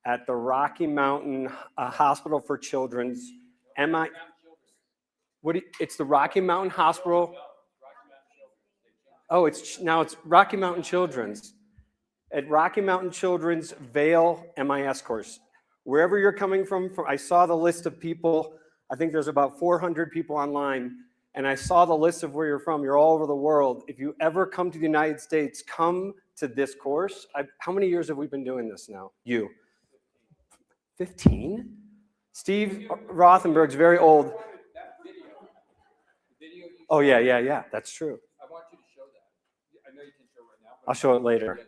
at the Rocky Mountain Hospital for Children's. It's the Rocky Mountain Hospital. Oh, it's Rocky Mountain Children's. At Rocky Mountain Children's Vail MIS course. Wherever you're coming from, I saw the list of people. I think there's about 400 people online, and I saw the list of where you're from. You're all over the world. If you ever come to the United States, come to this course. How many years have we been doing this now? You? 15? Steve Rothenberg's very old. Oh, yeah. That's true. I want you to show that. I know you can show right now. I'll show it later.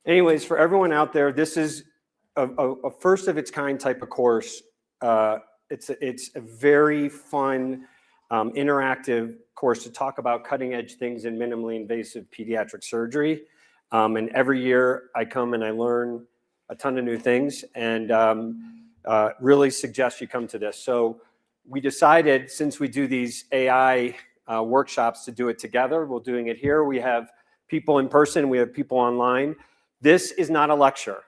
Anyways, for everyone out there, this is a first of its kind type of course. It's a very fun, interactive course to talk about cutting edge things in minimally invasive pediatric surgery. And every year I come and I learn a ton of new things, and really suggest you come to this. So we decided, since we do these AI workshops, to do it together. We're doing it here. We have people in person, we have people online. This is not a lecture.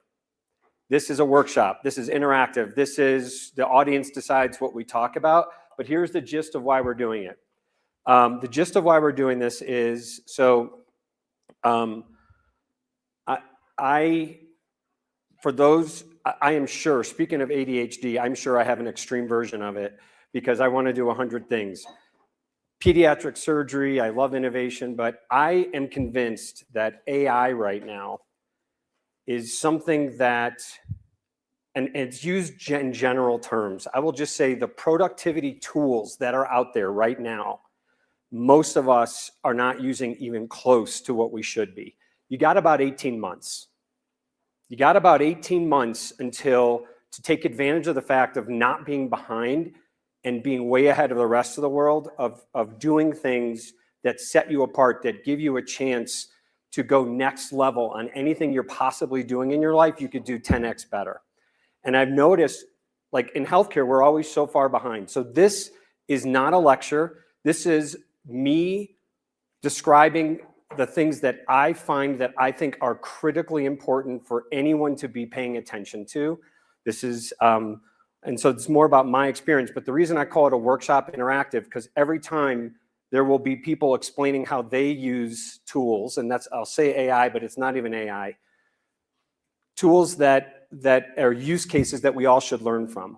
This is a workshop. This is interactive. This is, the audience decides what we talk about, but here's the gist of why we're doing it. The gist of why we're doing this is, so for those, I am sure, speaking of ADHD, I'm sure I have an extreme version of it because I want to do 100 things. Pediatric surgery, I love innovation, but I am convinced that AI right now is something that, and it's used in general terms, I will just say the productivity tools that are out there right now, most of us are not using even close to what we should be. You got about 18 months. You got about 18 months to take advantage of the fact of not being behind and being way ahead of the rest of the world, of doing things that set you apart, that give you a chance to go next level on anything you're possibly doing in your life. You could do 10x better. And I've noticed, like in healthcare, we're always so far behind. So this is not a lecture. This is me describing the things that I find that I think are critically important for anyone to be paying attention to. This is, and so it's more about my experience, but the reason I call it a workshop interactive, because every time there will be people explaining how they use tools, and that's, I'll say AI, but it's not even AI, tools that are use cases that we all should learn from.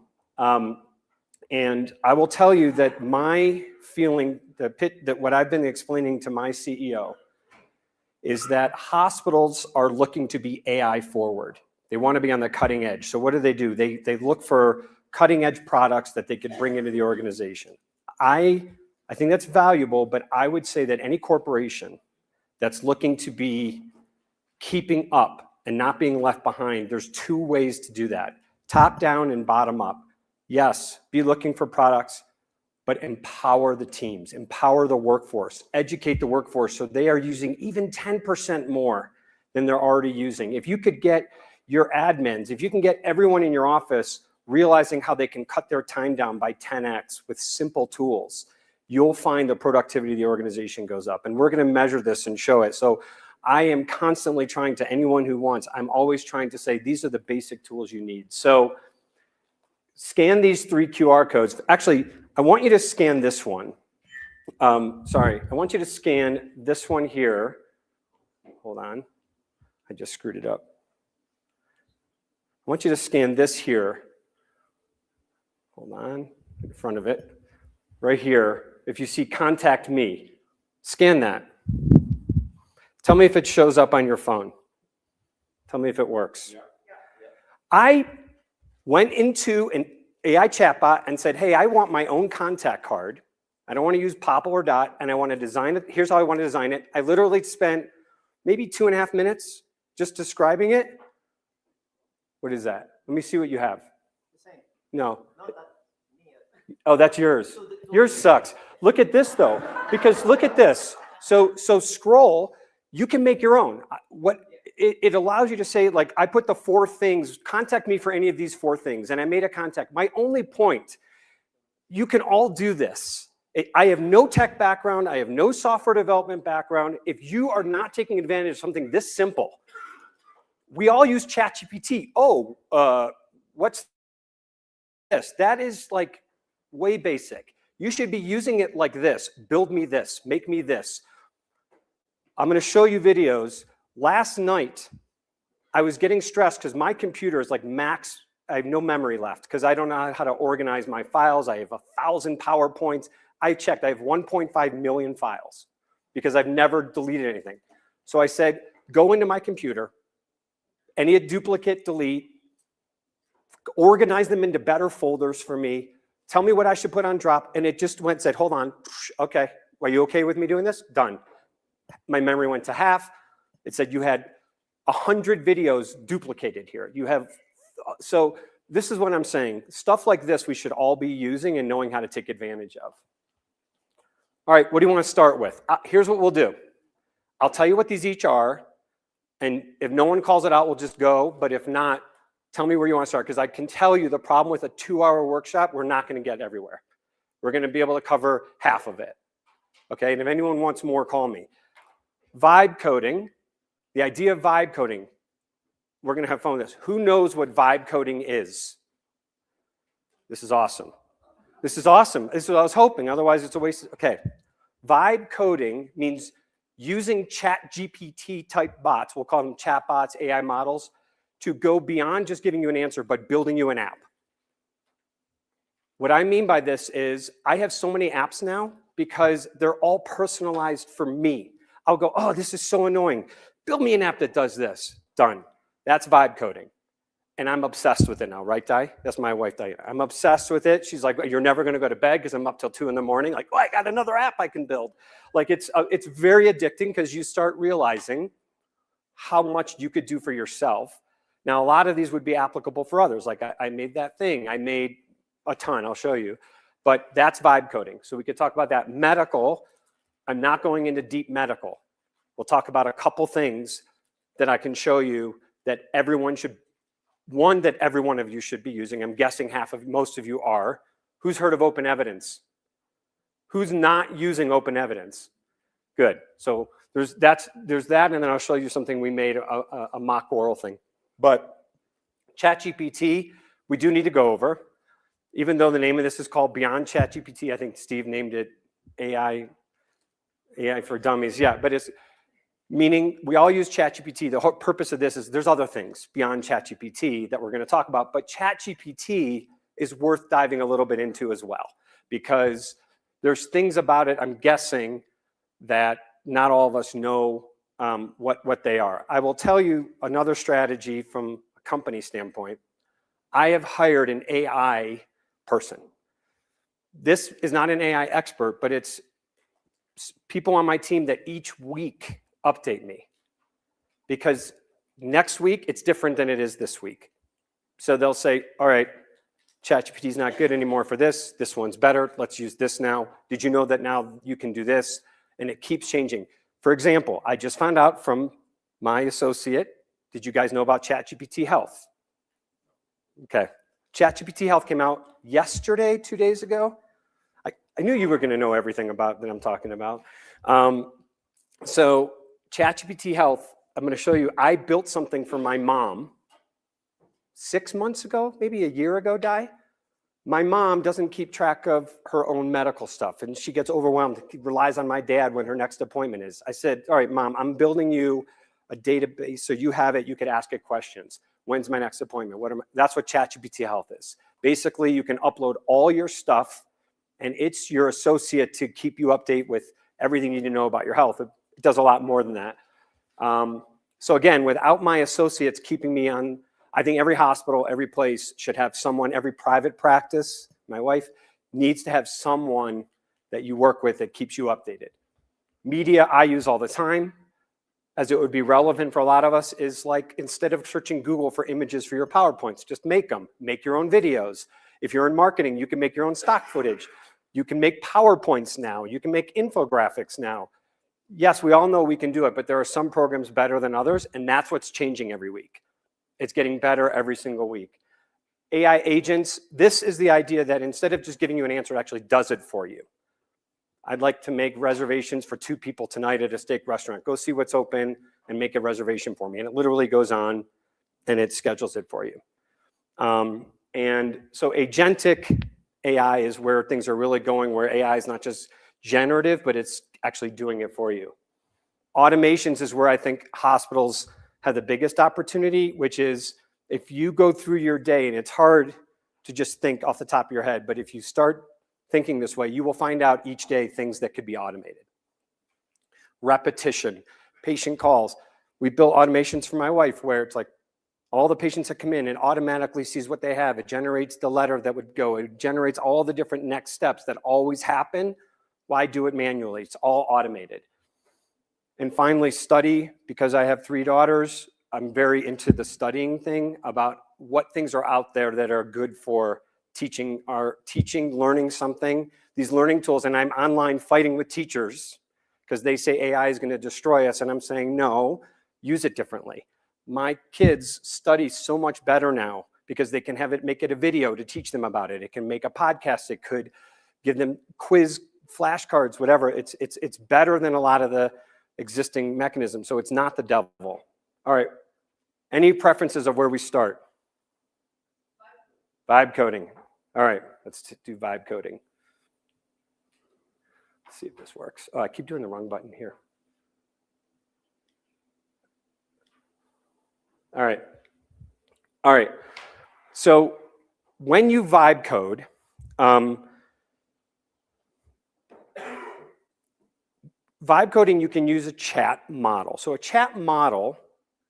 And I will tell you that my feeling, that what I've been explaining to my CEO is that hospitals are looking to be AI forward. They want to be on the cutting edge. So what do? They look for cutting edge products that they could bring into the organization. I think that's valuable, but I would say that any corporation that's looking to be keeping up and not being left behind, there's two ways to do that: top down and bottom up. Yes, be looking for products, but empower the teams, empower the workforce, educate the workforce so they are using even 10% more than they're already using. If you could get your admins, if you can get everyone in your office realizing how they can cut their time down by 10x with simple tools, you'll find the productivity of the organization goes up. And we're going to measure this and show it. So I am constantly trying to, anyone who wants, I'm always trying to say, these are the basic tools you need. So scan these 3 QR codes. Actually, I want you to scan this one. Sorry, I want you to scan this one here. Hold on, I just screwed it up. I want you to scan this here. Hold on, in front of it. Right here, if you see contact me, scan that. Tell me if it shows up on your phone. Tell me if it works. Yeah. I went into an AI chatbot and said, hey, I want my own contact card. I don't want to use Popple or Dot, and I want to design it. Here's how I want to design it. I literally spent maybe 2.5 minutes just describing it. What is that? Let me see what you have. The same. No. No, that's me. Oh, that's yours. Yours sucks. Look at this though, because look at this. So scroll, you can make your own. It allows you to say, like, I put the 4 things, contact me for any of these 4 things, and I made a contact. My only point, you can all do this. I have no tech background. I have no software development background. If you are not taking advantage of something this simple, we all use ChatGPT. Oh, what's this? That is like way basic. You should be using it like this. Build me this, make me this. I'm going to show you videos. Last night, I was getting stressed because my computer is like max. I have no memory left because I don't know how to organize my files. I have 1,000 PowerPoints. I checked, I have 1.5 million files because I've never deleted anything. So I said, go into my computer, any duplicate, delete, organize them into better folders for me, tell me what I should put on drop, and it just went, said, hold on, okay, are you okay with me doing this? Done. My memory went to half. It said you had 100 videos duplicated here. You have, so this is what I'm saying. Stuff like this we should all be using and knowing how to take advantage of. All right, what do you want to start with? Here's what we'll do. I'll tell you what these each are, and if no one calls it out, we'll just go, but if not, tell me where you want to start, because I can tell you the problem with a 2-hour workshop, we're not going to get everywhere. We're going to be able to cover half of it, okay? And if anyone wants more, call me. Vibe coding, the idea of vibe coding, we're going to have fun with this. Who knows what vibe coding is? This is awesome. This is awesome. This is what I was hoping, otherwise it's a waste. Okay, vibe coding means using ChatGPT type bots, we'll call them chatbots, AI models, to go beyond just giving you an answer, but building you an app. What I mean by this is I have so many apps now because they're all personalized for me. I'll go, oh, this is so annoying. Build me an app that does this. Done. That's vibe coding. And I'm obsessed with it now, right, Di? That's my wife, Di. I'm obsessed with it. She's like, you're never going to go to bed because I'm up till 2 in the morning. Like, oh, I got another app I can build. Like, it's very addicting because you start realizing how much you could do for yourself. Now, a lot of these would be applicable for others. Like, I made that thing. I made a ton. I'll show you. But that's vibe coding. So we could talk about that. Medical, I'm not going into deep medical. We'll talk about a couple things that I can show you that everyone should, one that every one of you should be using. I'm guessing most of you are. Who's heard of open evidence? Who's not using open evidence? Good. So there's that, and then I'll show you something we made, a mock oral thing. But ChatGPT, we do need to go over. Even though the name of this is called Beyond ChatGPT, I think Steve named it AI for Dummies. Yeah, but it's meaning we all use ChatGPT. The whole purpose of this is there's other things beyond ChatGPT that we're going to talk about, but ChatGPT is worth diving a little bit into as well, because there's things about it, I'm guessing, that not all of us know what they are. I will tell you another strategy from a company standpoint. I have hired an AI person. This is not an AI expert, but it's people on my team that each week update me, because next week it's different than it is this week. So they'll say, all right, ChatGPT is not good anymore for this. This one's better. Let's use this now. Did you know that now you can do this? And it keeps changing. For example, I just found out from my associate, did you guys know about ChatGPT Health? Okay. ChatGPT Health came out yesterday, 2 days ago. I knew you were going to know everything about that I'm talking about. So ChatGPT Health, I'm going to show you, I built something for my mom 6 months ago, maybe a year ago, Di. My mom doesn't keep track of her own medical stuff, and she gets overwhelmed, relies on my dad when her next appointment is. I said, all right, Mom, I'm building you a database so you have it, you could ask it questions. When's my next appointment? That's what ChatGPT Health is. Basically, you can upload all your stuff, and it's your associate to keep you update with everything you need to know about your health. It does a lot more than that. So again, without my associates keeping me on, I think every hospital, every place should have someone, every private practice, my wife, needs to have someone that you work with that keeps you updated. Media I use all the time, as it would be relevant for a lot of us, is like, instead of searching Google for images for your PowerPoints, just make them. Make your own videos. If you're in marketing, you can make your own stock footage. You can make PowerPoints now. You can make infographics now. Yes, we all know we can do it, but there are some programs better than others, and that's what's changing every week. It's getting better every single week. AI agents, this is the idea that instead of just giving you an answer, it actually does it for you. I'd like to make reservations for 2 people tonight at a steak restaurant. Go see what's open and make a reservation for me. And it literally goes on and it schedules it for you. And so agentic AI is where things are really going, where AI is not just generative, but it's actually doing it for you. Automations is where I think hospitals have the biggest opportunity, which is if you go through your day, and it's hard to just think off the top of your head, but if you start thinking this way, you will find out each day things that could be automated. Repetition, patient calls. We built automations for my wife where it's like all the patients that come in, it automatically sees what they have. It generates the letter that would go. It generates all the different next steps that always happen. Why do it manually? It's all automated. And finally, study. Because I have 3 daughters, I'm very into the studying thing about what things are out there that are good for teaching, learning something. These learning tools, and I'm online fighting with teachers because they say AI is going to destroy us, and I'm saying no, use it differently. My kids study so much better now because they can have it, make it a video to teach them about it. It can make a podcast. It could give them quiz flashcards, whatever. It's better than a lot of the existing mechanisms. So it's not the devil. All right. Any preferences of where we start? Vibe coding. All right. Let's do vibe coding. Let's see if this works. Oh, I keep doing the wrong button here. All right. All right. So when you vibe code, vibe coding, you can use a chat model. So a chat model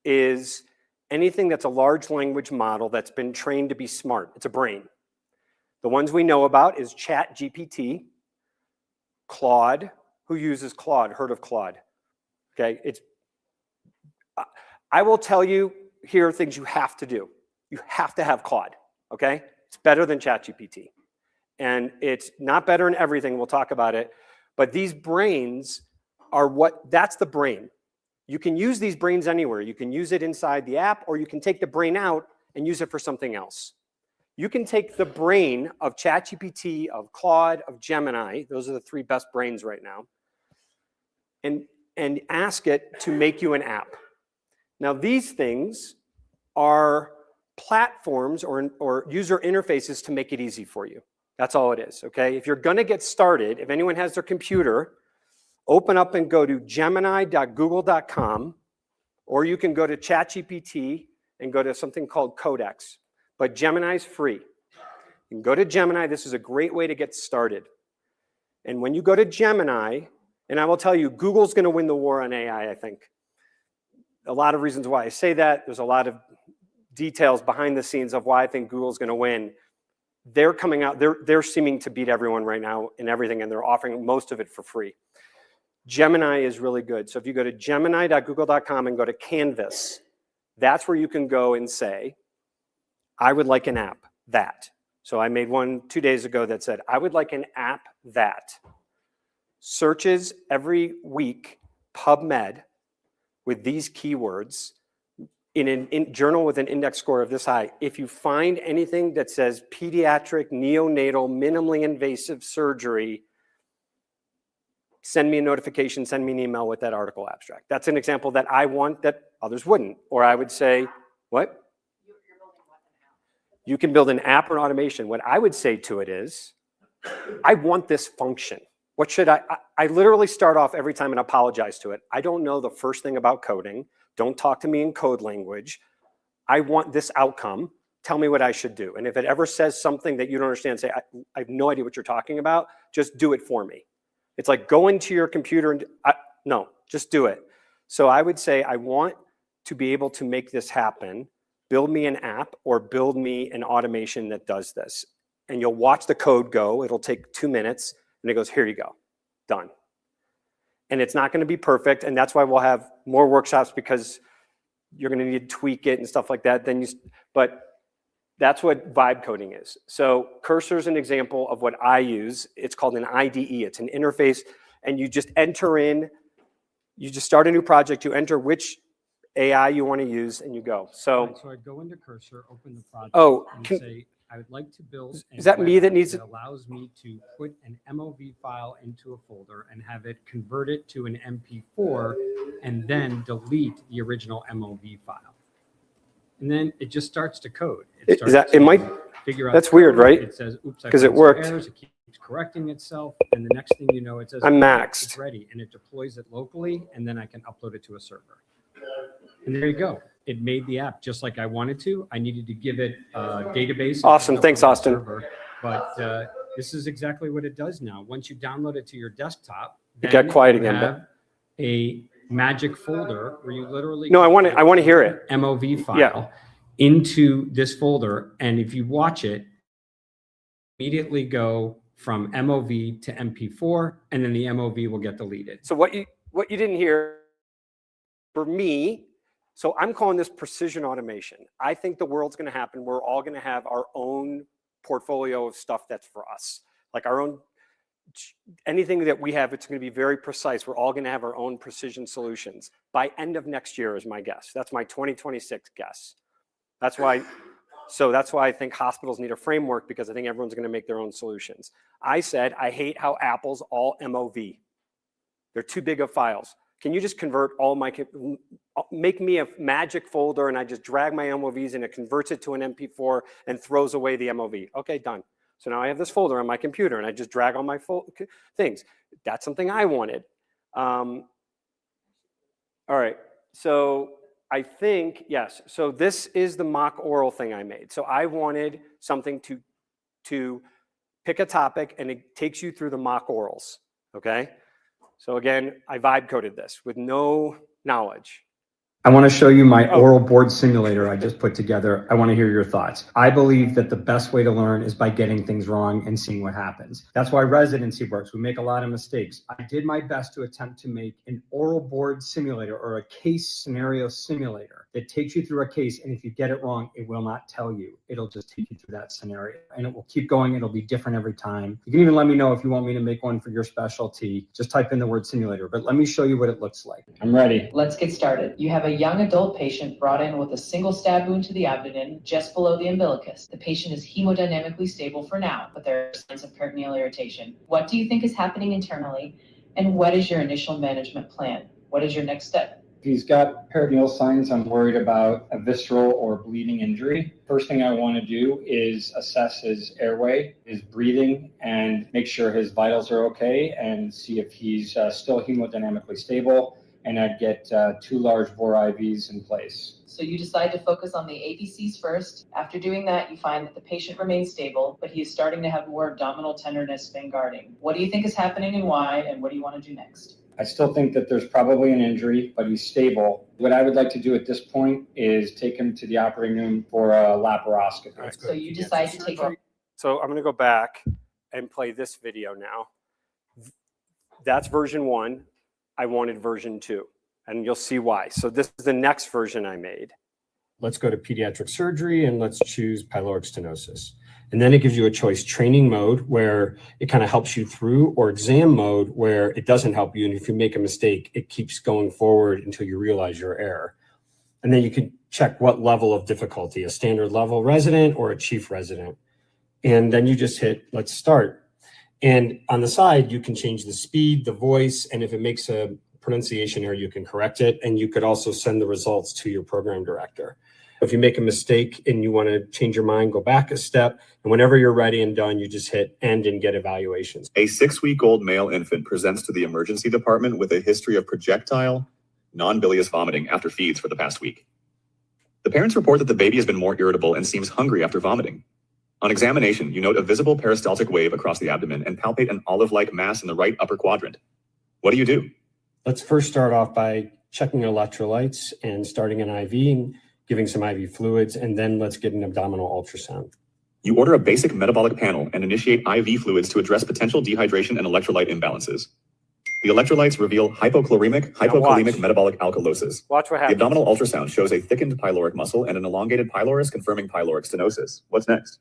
is anything that's a large language model that's been trained to be smart. It's a brain. The ones we know about is ChatGPT, Claude. Who uses Claude? Heard of Claude? Okay. I will tell you, here are things you have to do. You have to have Claude, okay? It's better than ChatGPT. And it's not better in everything, we'll talk about it, but these brains are that's the brain. You can use these brains anywhere. You can use it inside the app, or you can take the brain out and use it for something else. You can take the brain of ChatGPT, of Claude, of Gemini, those are the 3 best brains right now, and ask it to make you an app. Now, these things are platforms or user interfaces to make it easy for you. That's all it is, okay? If you're gonna get started, if anyone has their computer, open up and go to gemini.google.com, or you can go to ChatGPT and go to something called Codex. But Gemini is free. You can go to Gemini. This is a great way to get started. And when you go to Gemini, and I will tell you, Google's gonna win the war on AI, I think. A lot of reasons why I say that. There's a lot of details behind the scenes of why I think Google's going to win. They're coming out, they're seeming to beat everyone right now in everything, and they're offering most of it for free. Gemini is really good. So if you go to gemini.google.com and go to Canvas, that's where you can go and say, I would like an app that. So I made one 2 days ago that said, I would like an app that searches every week PubMed with these keywords in a journal with an index score of this high. If you find anything that says pediatric, neonatal, minimally invasive surgery, send me a notification, send me an email with that article abstract. That's an example that I want that others wouldn't. Or I would say, what? You can build an app or an automation. What I would say to it is, I want this function. What should I literally start off every time and apologize to it. I don't know the first thing about coding. Don't talk to me in code language. I want this outcome. Tell me what I should do. And if it ever says something that you don't understand, say, I have no idea what you're talking about. Just do it for me. It's like go into your computer and no, just do it. So I would say I want to be able to make this happen. Build me an app or build me an automation that does this. And you'll watch the code go. It'll take 2 minutes. And it goes, here you go, done. And it's not going to be perfect. And that's why we'll have more workshops, because you're going to need to tweak it and stuff like that. But that's what vibe coding is. So Cursor is an example of what I use. It's called an IDE. It's an interface. And you just enter in, you just start a new project, you enter which AI you want to use, and you go. So, right, so I go into Cursor, open the project, and say, I would like to build is that me that needs it? Allows me to put an MOV file into a folder and have it convert it to an MP4 and then delete the original MOV file. And then it just starts to code. Is starts that- it to might- figure out that's the weird, code. right? It says, oops, I 'Cause it found some worked. errors. It keeps correcting itself. And the next thing you know, it says, I'm "Okay, maxed." It's ready. And it deploys it locally. And then I can upload it to a server. And there you go. It made the app just like I wanted to. I needed to give it a database. Awesome. Up Thanks, on the Austin. server. But this is exactly what it does now. Once you download it to your desktop, It got quiet you again, but- have a magic folder where you literally No, I want to hear it. MOV file Yeah. into this folder. And if you watch it, immediately go from MOV to MP4, and then the MOV will get deleted. So what you didn't hear for me, so I'm calling this precision automation. I think the world's going to happen. We're all going to have our own portfolio of stuff that's for us, like our own, anything that we have, it's going to be very precise. We're all going to have our own precision solutions by end of next year is my guess. That's my 2026 guess. That's why I think hospitals need a framework, because I think everyone's going to make their own solutions. I said, I hate how Apple's all MOV. They're too big of files. Can you just convert all my, make me a magic folder and I just drag my MOVs and it converts it to an MP4 and throws away the MOV. Okay, done. So now I have this folder on my computer and I just drag all my things. That's something I wanted. All right, so I think, yes. So this is the mock oral thing I made. So I wanted something to pick a topic and it takes you through the mock orals, okay? So again, I vibe coded this with no knowledge. I want to show you my oral board simulator I just put together. I want to hear your thoughts. I believe that the best way to learn is by getting things wrong and seeing what happens. That's why residency works. We make a lot of mistakes. I did my best to attempt to make an oral board simulator or a case scenario simulator that takes you through a case. And if you get it wrong, it will not tell you. It'll just take you through that scenario and it will keep going. It'll be different every time. You can even let me know if you want me to make one for your specialty. Just type in the word simulator, but let me show you what it looks like. I'm ready. Let's get started. You have a young adult patient brought in with a single stab wound to the abdomen just below the umbilicus. The patient is hemodynamically stable for now, but there are signs of peritoneal irritation. What do you think is happening internally? And what is your initial management plan? What is your next step? If he's got peritoneal signs, I'm worried about a visceral or bleeding injury. First thing I want to do is assess his airway, his breathing, and make sure his vitals are okay and see if he's still hemodynamically stable. And I'd get 2 large bore IVs in place. So you decide to focus on the ABCs first. After doing that, you find that the patient remains stable, but he is starting to have more abdominal tenderness than guarding. What do you think is happening and why, and what do you want to do next? I still think that there's probably an injury, but he's stable. What I would like to do at this point is take him to the operating room for a laparoscopy. All right, So you decide to take him. So I'm going to go back and play this video now. That's version 1. I wanted version 2, and you'll see why. So this is the next version I made. Let's go to pediatric surgery and let's choose pyloric stenosis. And then it gives you a choice: training mode, where it kind of helps you through, or exam mode, where it doesn't help you. And if you make a mistake, it keeps going forward until you realize your error. And then you can check what level of difficulty, a standard level resident or a chief resident. And then you just hit, let's start. And on the side, you can change the speed, the voice, and if it makes a pronunciation error, you can correct it. And you could also send the results to your program director. If you make a mistake and you want to change your mind, go back a step. And whenever you're ready and done, you just hit end and get evaluations. A 6-week-old male infant presents to the emergency department with a history of projectile, non-bilious vomiting after feeds for the past week. The parents report that the baby has been more irritable and seems hungry after vomiting. On examination, you note a visible peristaltic wave across the abdomen and palpate an olive-like mass in the right upper quadrant. What do you do? Let's first start off by checking electrolytes and starting an IV and giving some IV fluids, and then let's get an abdominal ultrasound. You order a basic metabolic panel and initiate IV fluids to address potential dehydration and electrolyte imbalances. The electrolytes reveal hypokalemic metabolic alkalosis. Watch what The happens. abdominal ultrasound shows a thickened pyloric muscle and an elongated pylorus confirming pyloric stenosis. What's next?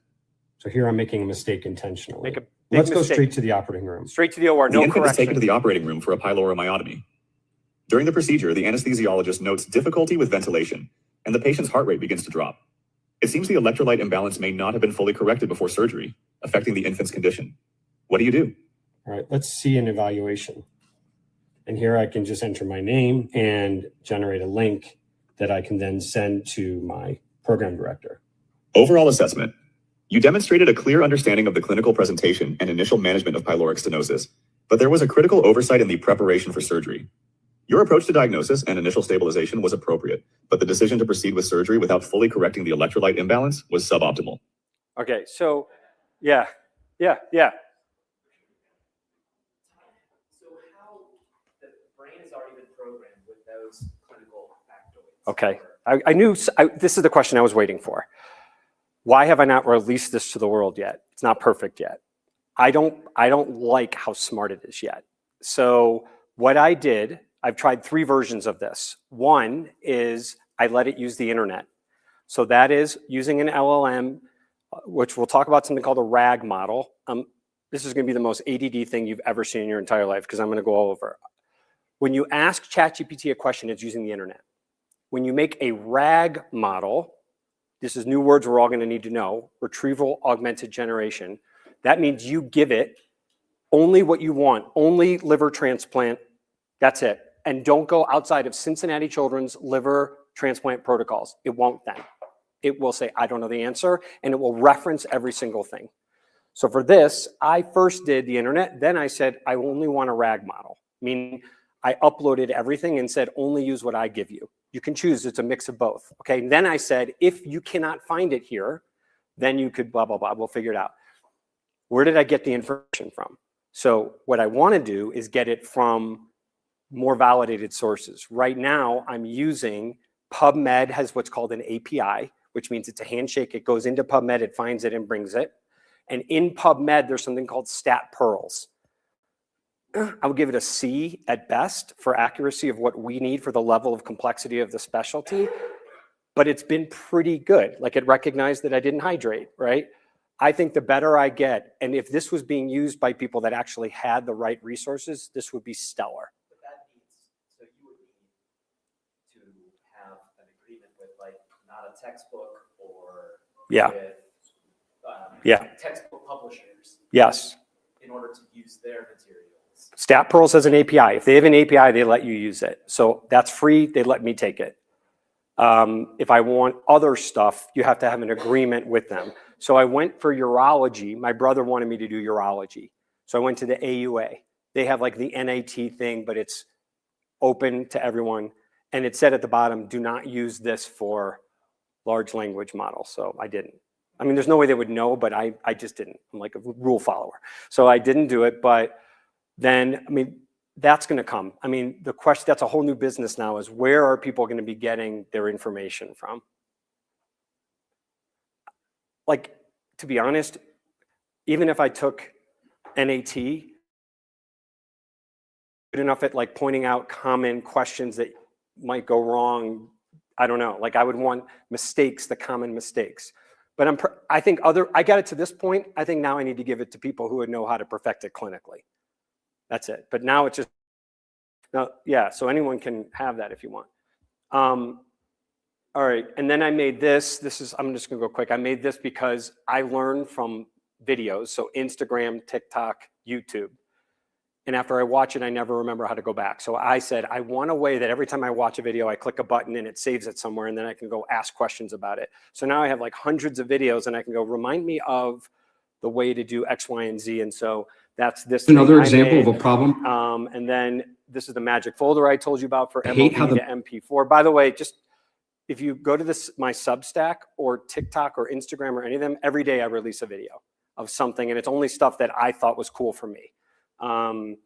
So here I'm making a mistake intentionally. Make a big Let's go mistake. straight to the operating room. Straight to the OR, The no infant is taken correction. to the operating room for a pyloromyotomy. During the procedure, the anesthesiologist notes difficulty with ventilation, and the patient's heart rate begins to drop. It seems the electrolyte imbalance may not have been fully corrected before surgery, affecting the infant's condition. What do you do? All right, let's see an evaluation. And here I can just enter my name and generate a link that I can then send to my program director. Overall assessment. You demonstrated a clear understanding of the clinical presentation and initial management of pyloric stenosis, but there was a critical oversight in the preparation for surgery. Your approach to diagnosis and initial stabilization was appropriate, but the decision to proceed with surgery without fully correcting the electrolyte imbalance was suboptimal. Okay, so yeah. So how the brain has already been programmed with those clinical factoids? Okay, I knew, this is the question I was waiting for. Why have I not released this to the world yet? It's not perfect yet. I don't like how smart it is yet. So what I did, I've tried 3 versions of this. One is I let it use the internet. So that is using an LLM, which we'll talk about something called a RAG model. This is gonna be the most ADD thing you've ever seen in your entire life because I'm gonna go all over. When you ask ChatGPT a question, it's using the internet. When you make a RAG model, this is new words we're all gonna need to know, retrieval augmented generation. That means you give it only what you want, only liver transplant, that's it. And don't go outside of Cincinnati Children's liver transplant protocols. It won't then. It will say, I don't know the answer, and it will reference every single thing. So for this, I first did the internet, then I said, I only want a RAG model, meaning I uploaded everything and said, only use what I give you. You can choose, it's a mix of both, okay? And then I said, if you cannot find it here, then you could blah, blah, blah, we'll figure it out. Where did I get the information from? So what I wanna do is get it from more validated sources. Right now, I'm using PubMed has what's called an API, which means it's a handshake. It goes into PubMed, it finds it and brings it. And in PubMed, there's something called stat pearls. I would give it a C at best for accuracy of what we need for the level of complexity of the specialty, but it's been pretty good. Like it recognized that I didn't hydrate, right? I think the better I get, and if this was being used by people that actually had the right resources, this would be stellar. But that means, so you would need to have an agreement with like not a textbook or with textbook publishers Yes. in order to use their materials. Stat Pearls has an API. If they have an API, they let you use it. So that's free, they let me take it. If I want other stuff, you have to have an agreement with them. So I went for urology. My brother wanted me to do urology. So I went to the AUA. They have like the NAT thing, but it's open to everyone. And it said at the bottom, do not use this for large language models. So I didn't. I mean, there's no way they would know, but I just didn't. I'm like a rule follower. So I didn't do it, but then, I mean, that's gonna come. I mean, the question, that's a whole new business now, is where are people gonna be getting their information from? Like, to be honest, even if I took NAT, good enough at like pointing out common questions that might go wrong, I don't know. Like I would want mistakes, the common mistakes. But I think I got it to this point. I think now I need to give it to people who would know how to perfect it clinically. That's it. But now it's just, now, yeah, so anyone can have that if you want. All right, and then I made this. I'm just gonna go quick. I made this because I learned from videos, so Instagram, TikTok, YouTube. And after I watch it, I never remember how to go back. So I said, I want a way that every time I watch a video, I click a button and it saves it somewhere, and then I can go ask questions about it. So now I have like hundreds of videos and I can go, remind me of the way to do X, Y, and Z. And so that's this. Another example of a problem. And then this is the magic folder I told you about for I hate how MOV to MP4. By the way, just if you go to my Substack or TikTok or Instagram or any of them, every day I release a video of something, and it's only stuff that I thought was cool for me. AI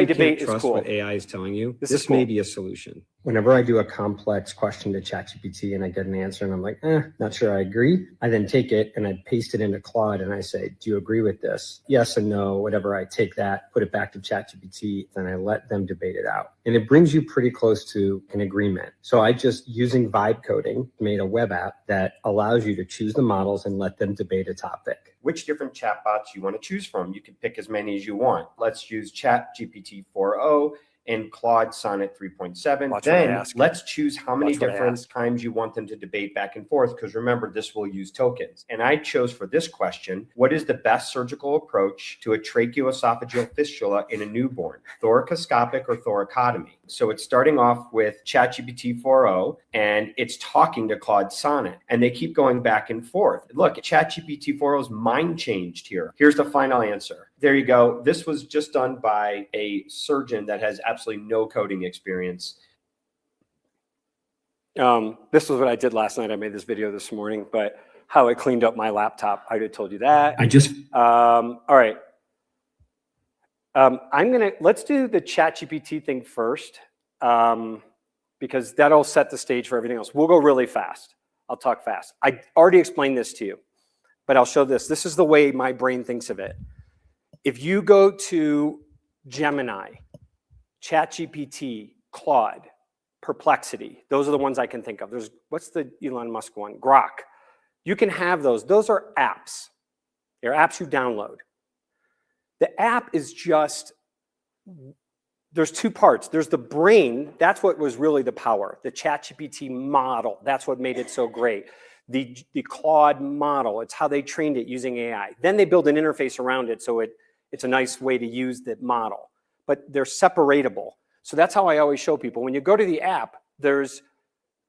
debate is cool. What AI is telling you. This may cool. be a solution. Whenever I do a complex question to ChatGPT and I get an answer and I'm like, not sure I agree, I then take it and I paste it into Claude and I say, do you agree with this? Yes and no, whatever. I take that, put it back to ChatGPT, and I let them debate it out. And it brings you pretty close to an agreement. So I just, using vibe coding, made a web app that allows you to choose the models and let them debate a topic. Which different chatbots you want to choose from. You can pick as many as you want. Let's use ChatGPT 4.0 and Claude Sonnet 3.7. Then let's choose how many different times you want them to debate back and forth, because remember, this will use tokens. And I chose for this question, what is the best surgical approach to a tracheoesophageal fistula in a newborn? Thoracoscopic or thoracotomy? So it's starting off with ChatGPT 4.0 and it's talking to Claude Sonnet, and they keep going back and forth. Look, ChatGPT 4.0's mind changed here. Here's the final answer. There you go. This was just done by a surgeon that has absolutely no coding experience. This was what I did last night. I made this video this morning, but how I cleaned up my laptop. I already told you that. All right. Let's do the ChatGPT thing first, because that'll set the stage for everything else. We'll go really fast. I'll talk fast. I already explained this to you, but I'll show this. This is the way my brain thinks of it. If you go to Gemini, ChatGPT, Claude, Perplexity, those are the ones I can think of. What's the Elon Musk one? Grok. You can have those. Those are apps. They're apps you download. The app is just, there's two parts. There's the brain. That's what was really the power. The ChatGPT model. That's what made it so great. The Claude model. It's how they trained it using AI. Then they build an interface around it so it's a nice way to use the model. But they're separatable. So that's how I always show people. When you go to the app, there's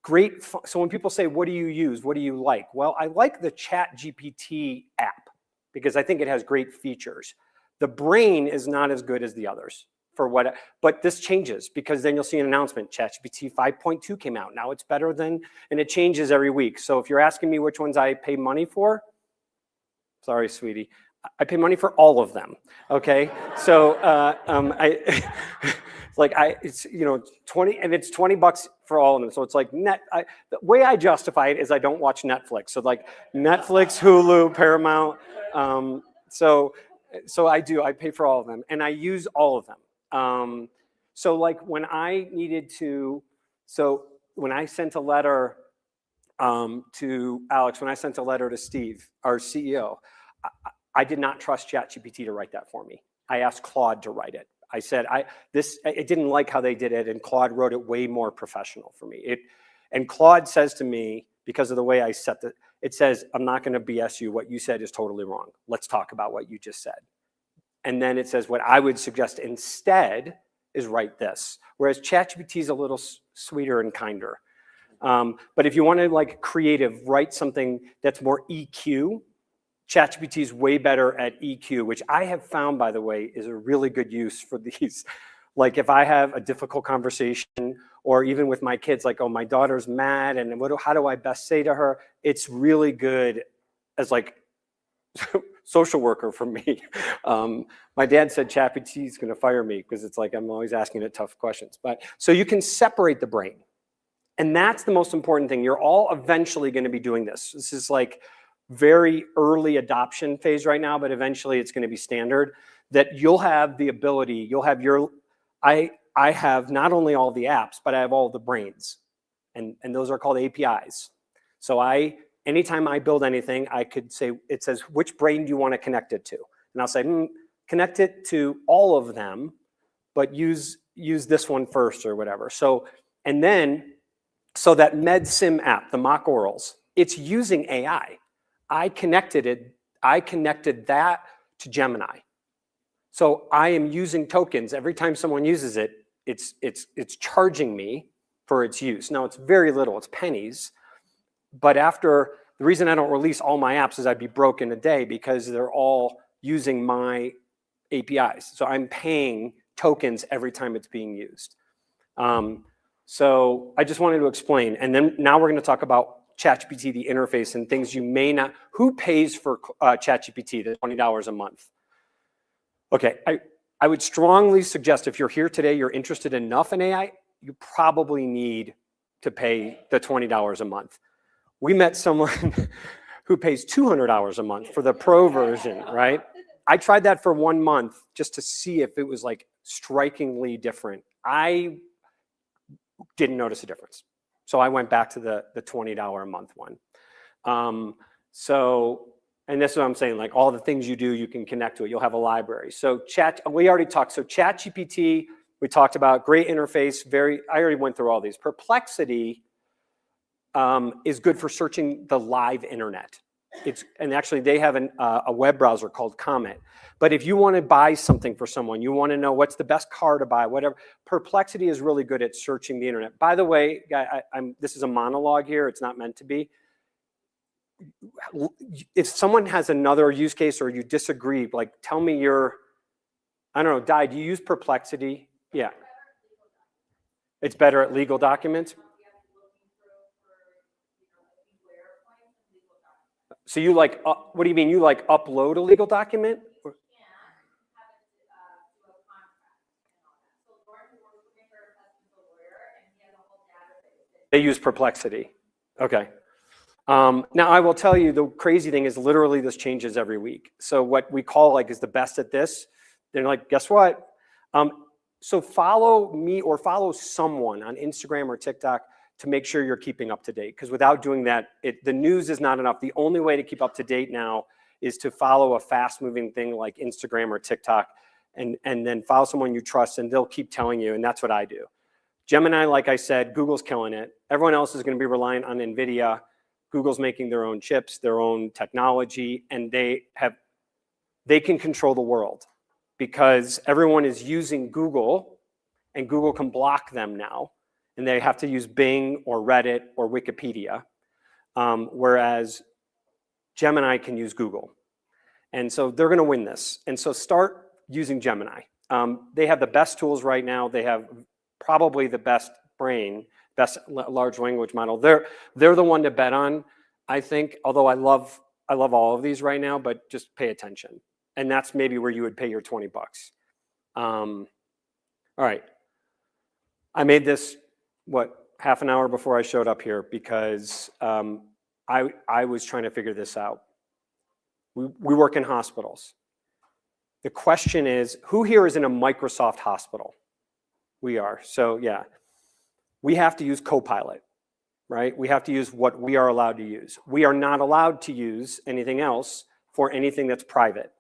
great, so when people say, what do you use? What do you like? Well, I like the ChatGPT app because I think it has great features. The brain is not as good as the others but this changes because then you'll see an announcement, ChatGPT 5.2 came out. Now it's better than, and it changes every week. So if you're asking me which ones I pay money for, sorry, sweetie, I pay money for all of them, okay? So it's 20, and it's $20 for all of them. So it's like the way I justify it is I don't watch Netflix. So like Netflix, Hulu, Paramount. So I pay for all of them and I use all of them. So like when I sent a letter to Alex, when I sent a letter to Steve, our CEO, I did not trust ChatGPT to write that for me. I asked Claude to write it. I said, I didn't like how they did it, and Claude wrote it way more professional for me. And Claude says to me, because of the way I set it says, I'm not going to BS you. What you said is totally wrong. Let's talk about what you just said. And then it says, what I would suggest instead is write this. Whereas ChatGPT is a little sweeter and kinder. But if you want to like creative, write something that's more EQ, ChatGPT is way better at EQ, which I have found, by the way, is a really good use for these. Like if I have a difficult conversation, or even with my kids, like, oh, my daughter's mad, and how do I best say to her? It's really good as like social worker for me. My dad said ChatGPT is going to fire me because it's like I'm always asking it tough questions. But so you can separate the brain, and that's the most important thing. You're all eventually going to be doing this. This is like very early adoption phase right now, but eventually it's going to be standard that you'll have the ability, you'll have I have not only all the apps, but I have all the brains, and those are called APIs. So anytime I build anything, I could say, it says, which brain do you want to connect it to? And I'll say, connect it to all of them, but use this one first or whatever. So that MedSim app, the mock orals, it's using AI. I connected that to Gemini. So I am using tokens. Every time someone uses it, it's charging me for its use. Now it's very little, it's pennies. But the reason I don't release all my apps is I'd be broke in a day because they're all using my APIs. So I'm paying tokens every time it's being used. So I just wanted to explain. And then now we're going to talk about ChatGPT, the interface, and things you may not. Who pays for ChatGPT, the $20 a month? Okay, I would strongly suggest if you're here today, you're interested enough in AI, you probably need to pay the $20 a month. We met someone who pays $200 a month for the pro version, right? I tried that for 1 month just to see if it was like strikingly different. I didn't notice a difference. So I went back to the $20 a month one. And that's what I'm saying, like all the things you do, you can connect to it. You'll have a library. So we already talked. So ChatGPT, we talked about, great interface. I already went through all these. Perplexity is good for searching the live internet. and actually they have a web browser called Comet. But if you want to buy something for someone, you want to know what's the best car to buy, whatever, Perplexity is really good at searching the internet. By the way, this is a monologue here. It's not meant to be. If someone has another use case or you disagree, like tell me I don't know, Di, do you use Perplexity? Yeah. It's better at legal documents? So you like, what do you mean? You like upload a legal document? They use Perplexity. Okay. Now I will tell you the crazy thing is literally this changes every week. So what we call like is the best at this, they're like, guess what? So follow me or follow someone on Instagram or TikTok to make sure you're keeping up to date. Because without doing that, the news is not enough. The only way to keep up to date now is to follow a fast moving thing like Instagram or TikTok and then follow someone you trust and they'll keep telling you. And that's what I do. Gemini, like I said, Google's killing it. Everyone else is going to be reliant on NVIDIA. Google's making their own chips, their own technology, and they can control the world because everyone is using Google and Google can block them now. And they have to use Bing or Reddit or Wikipedia, whereas Gemini can use Google. And so they're going to win this. And so start using Gemini. They have the best tools right now. They have probably the best brain, best large language model. They're the one to bet on, I think, although I love all of these right now, but just pay attention. And that's maybe where you would pay your $20. All right. I made this half an hour before I showed up here because I was trying to figure this out. We work in hospitals. The question is, who here is in a Microsoft hospital? We are. So yeah, we have to use Copilot, right? We have to use what we are allowed to use. We are not allowed to use anything else for anything that's private.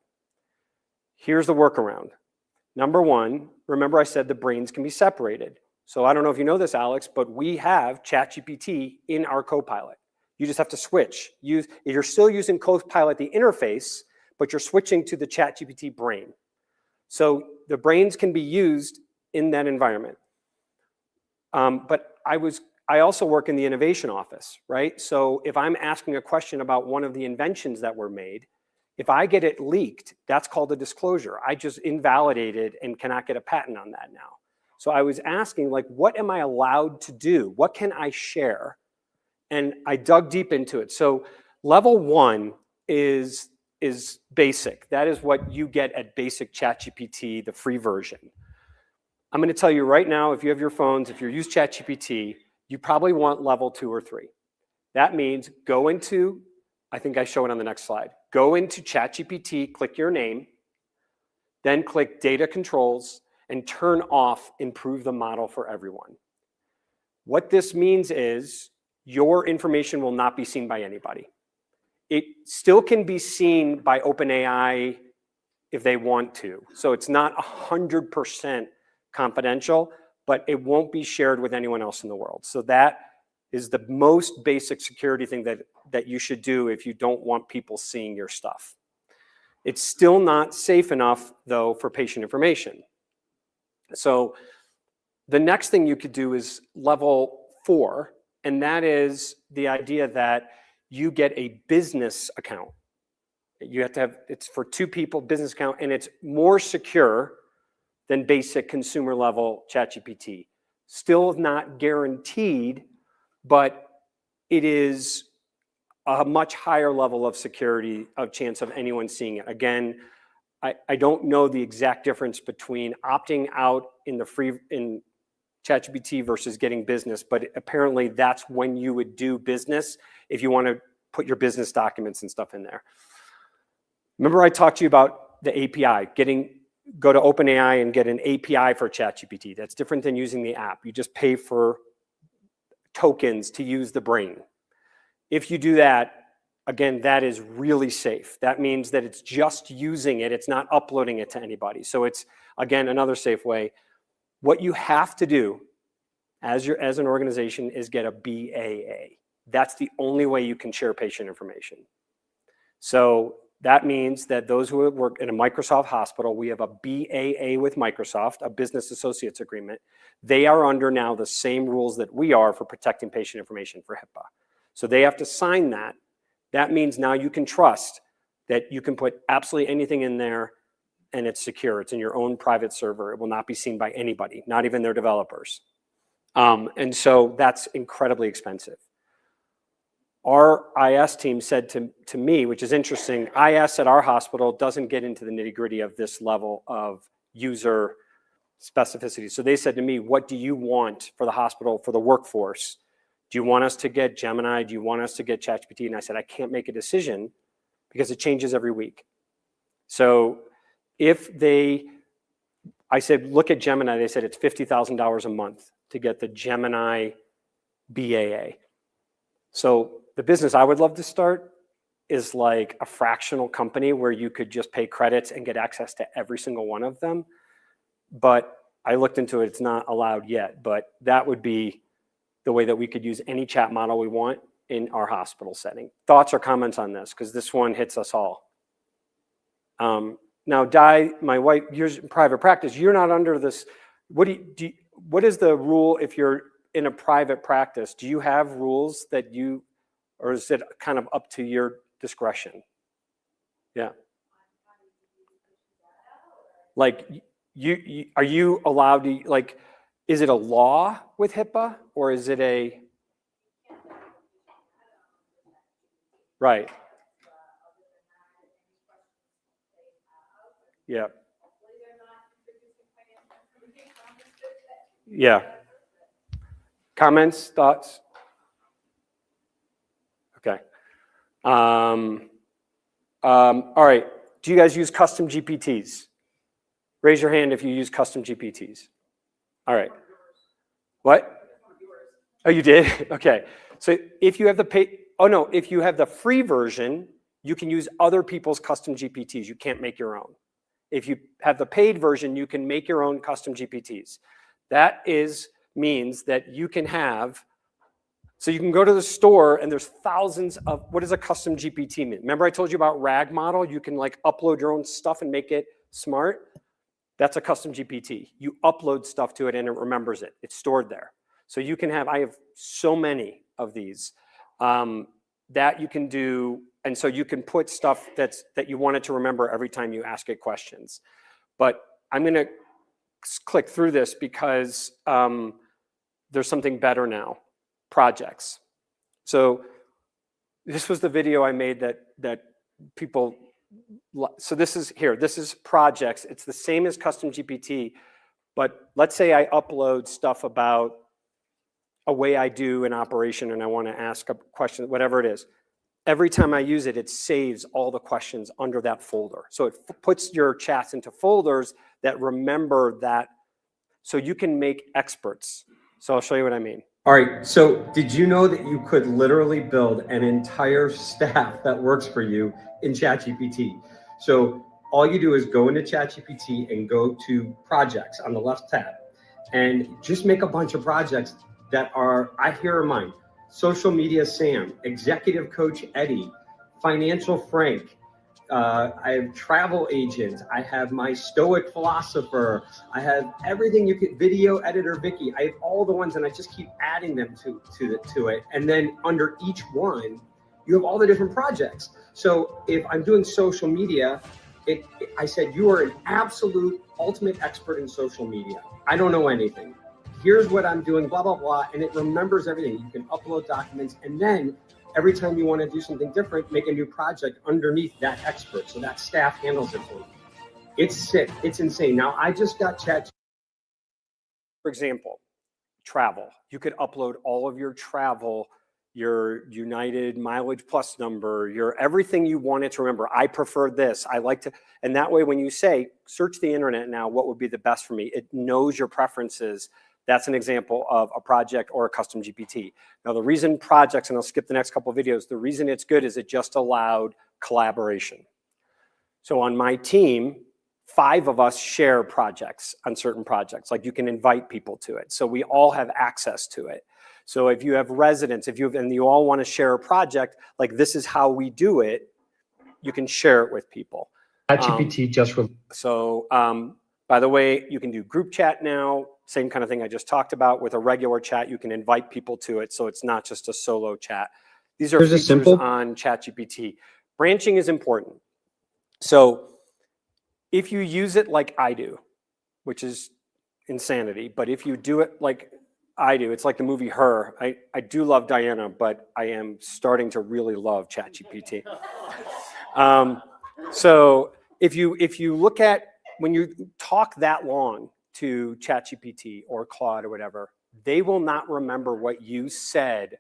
Here's the workaround. Number one, remember I said the brains can be separated. So I don't know if you know this, Alex, but we have ChatGPT in our Copilot. You just have to switch. You're still using Copilot, the interface, but you're switching to the ChatGPT brain. So the brains can be used in that environment. But I also work in the innovation office, right? So if I'm asking a question about one of the inventions that were made, if I get it leaked, that's called a disclosure. I just invalidated and cannot get a patent on that now. So I was asking, like, what am I allowed to do? What can I share? And I dug deep into it. So level one is basic. That is what you get at basic ChatGPT, the free version. I'm going to tell you right now, if you have your phones, if you use ChatGPT, you probably want level 2 or 3. That means go into, I think I show it on the next slide. Go into ChatGPT, click your name, then click data controls, and turn off improve the model for everyone. What this means is your information will not be seen by anybody. It still can be seen by OpenAI if they want to. So it's not 100% confidential, but it won't be shared with anyone else in the world. So that is the most basic security thing that you should do if you don't want people seeing your stuff. It's still not safe enough, though, for patient information. So the next thing you could do is level 4, and that is the idea that you get a business account. You have to have, it's for 2 people, business account, and it's more secure than basic consumer level ChatGPT. Still not guaranteed, but it is a much higher level of security of chance of anyone seeing it. Again, I don't know the exact difference between opting out in ChatGPT versus getting business, but apparently that's when you would do business if you want to put your business documents and stuff in there. Remember I talked to you about the API, go to OpenAI and get an API for ChatGPT. That's different than using the app. You just pay for tokens to use the brain. If you do that, again, that is really safe. That means that it's just using it. It's not uploading it to anybody. So it's, again, another safe way. What you have to do as an organization is get a BAA. That's the only way you can share patient information. So that means that those who work in a Microsoft hospital, we have a BAA with Microsoft, a business associates agreement. They are under now the same rules that we are for protecting patient information for HIPAA. So they have to sign that. That means now you can trust that you can put absolutely anything in there and it's secure. It's in your own private server. It will not be seen by anybody, not even their developers. And so that's incredibly expensive. Our IS team said to me, which is interesting, IS at our hospital doesn't get into the nitty-gritty of this level of user specificity. So they said to me, what do you want for the hospital, for the workforce? Do you want us to get Gemini? Do you want us to get ChatGPT? And I said, I can't make a decision because it changes every week. So I said, look at Gemini. They said it's $50,000 a month to get the Gemini BAA. So the business I would love to start is like a fractional company where you could just pay credits and get access to every single one of them. But I looked into it, it's not allowed yet, but that would be the way that we could use any chat model we want in our hospital setting. Thoughts or comments on this? Because this one hits us all. Now, Di, my wife, you're in private practice. You're not under this. What is the rule if you're in a private practice? Do you have rules that you, or is it kind of up to your discretion? Yeah. Like, are you allowed to, like, is it a law with HIPAA or is it a, right? Yeah. Yeah. Comments, thoughts? Okay. All right. Do you guys use custom GPTs? Raise your hand if you use custom GPTs. All right. What? Oh, you did? Okay. So if you have if you have the free version, you can use other people's custom GPTs. You can't make your own. If you have the paid version, you can make your own custom GPTs. That means that you can have, so you can go to the store and there's thousands of, what does a custom GPT mean? Remember I told you about RAG model? You can like upload your own stuff and make it smart. That's a custom GPT. You upload stuff to it and it remembers it. It's stored there. So you can have, I have so many of these that you can do. And so you can put stuff that you want it to remember every time you ask it questions. But I'm going to click through this because there's something better now. Projects. So this was the video I made that people, so this is projects. It's the same as custom GPT, but let's say I upload stuff about a way I do an operation and I want to ask a question, whatever it is. Every time I use it, it saves all the questions under that folder. So it puts your chats into folders that remember that, so you can make experts. So I'll show you what I mean. All right, so did you know that you could literally build an entire staff that works for you in ChatGPT? So all you do is go into ChatGPT and go to projects on the left tab and just make a bunch of projects that are, here are mine. Social media Sam, executive coach Eddie, financial Frank, I have travel agent, I have my stoic philosopher, I have everything you could, video editor Vicky, I have all the ones and I just keep adding them to it. And then under each one, you have all the different projects. So if I'm doing social media, I said, you are an absolute ultimate expert in social media. I don't know anything. Here's what I'm doing, blah, blah, blah. And it remembers everything. You can upload documents. And then every time you want to do something different, make a new project underneath that expert. So that staff handles it for you. It's sick. It's insane. Now, I just got ChatGPT. For example, travel. You could upload all of your travel, your United Mileage Plus number, your everything you wanted to remember. I prefer this. I like to, and that way when you say, search the internet now, what would be the best for me? It knows your preferences. That's an example of a project or a custom GPT. Now, the reason projects, and I'll skip the next couple of videos, the reason it's good is it just allowed collaboration. So on my team, 5 of us share projects on certain projects. Like you can invite people to it. So we all have access to it. So if you have residents, and you all want to share a project, like this is how we do it. you can share it with people. ChatGPT just So, by the way, you can do group chat now, same kind of thing I just talked about. With a regular chat, you can invite people to it, so it's not just a solo chat. These are Here's a features simple- on ChatGPT. Branching is important. So if you use it like I do, which is insanity, but if you do it like I do, it's like the movie Her. I do love Diana, but I am starting to really love ChatGPT. So if you look at, when you talk that long to ChatGPT or Claude or whatever, they will not remember what you said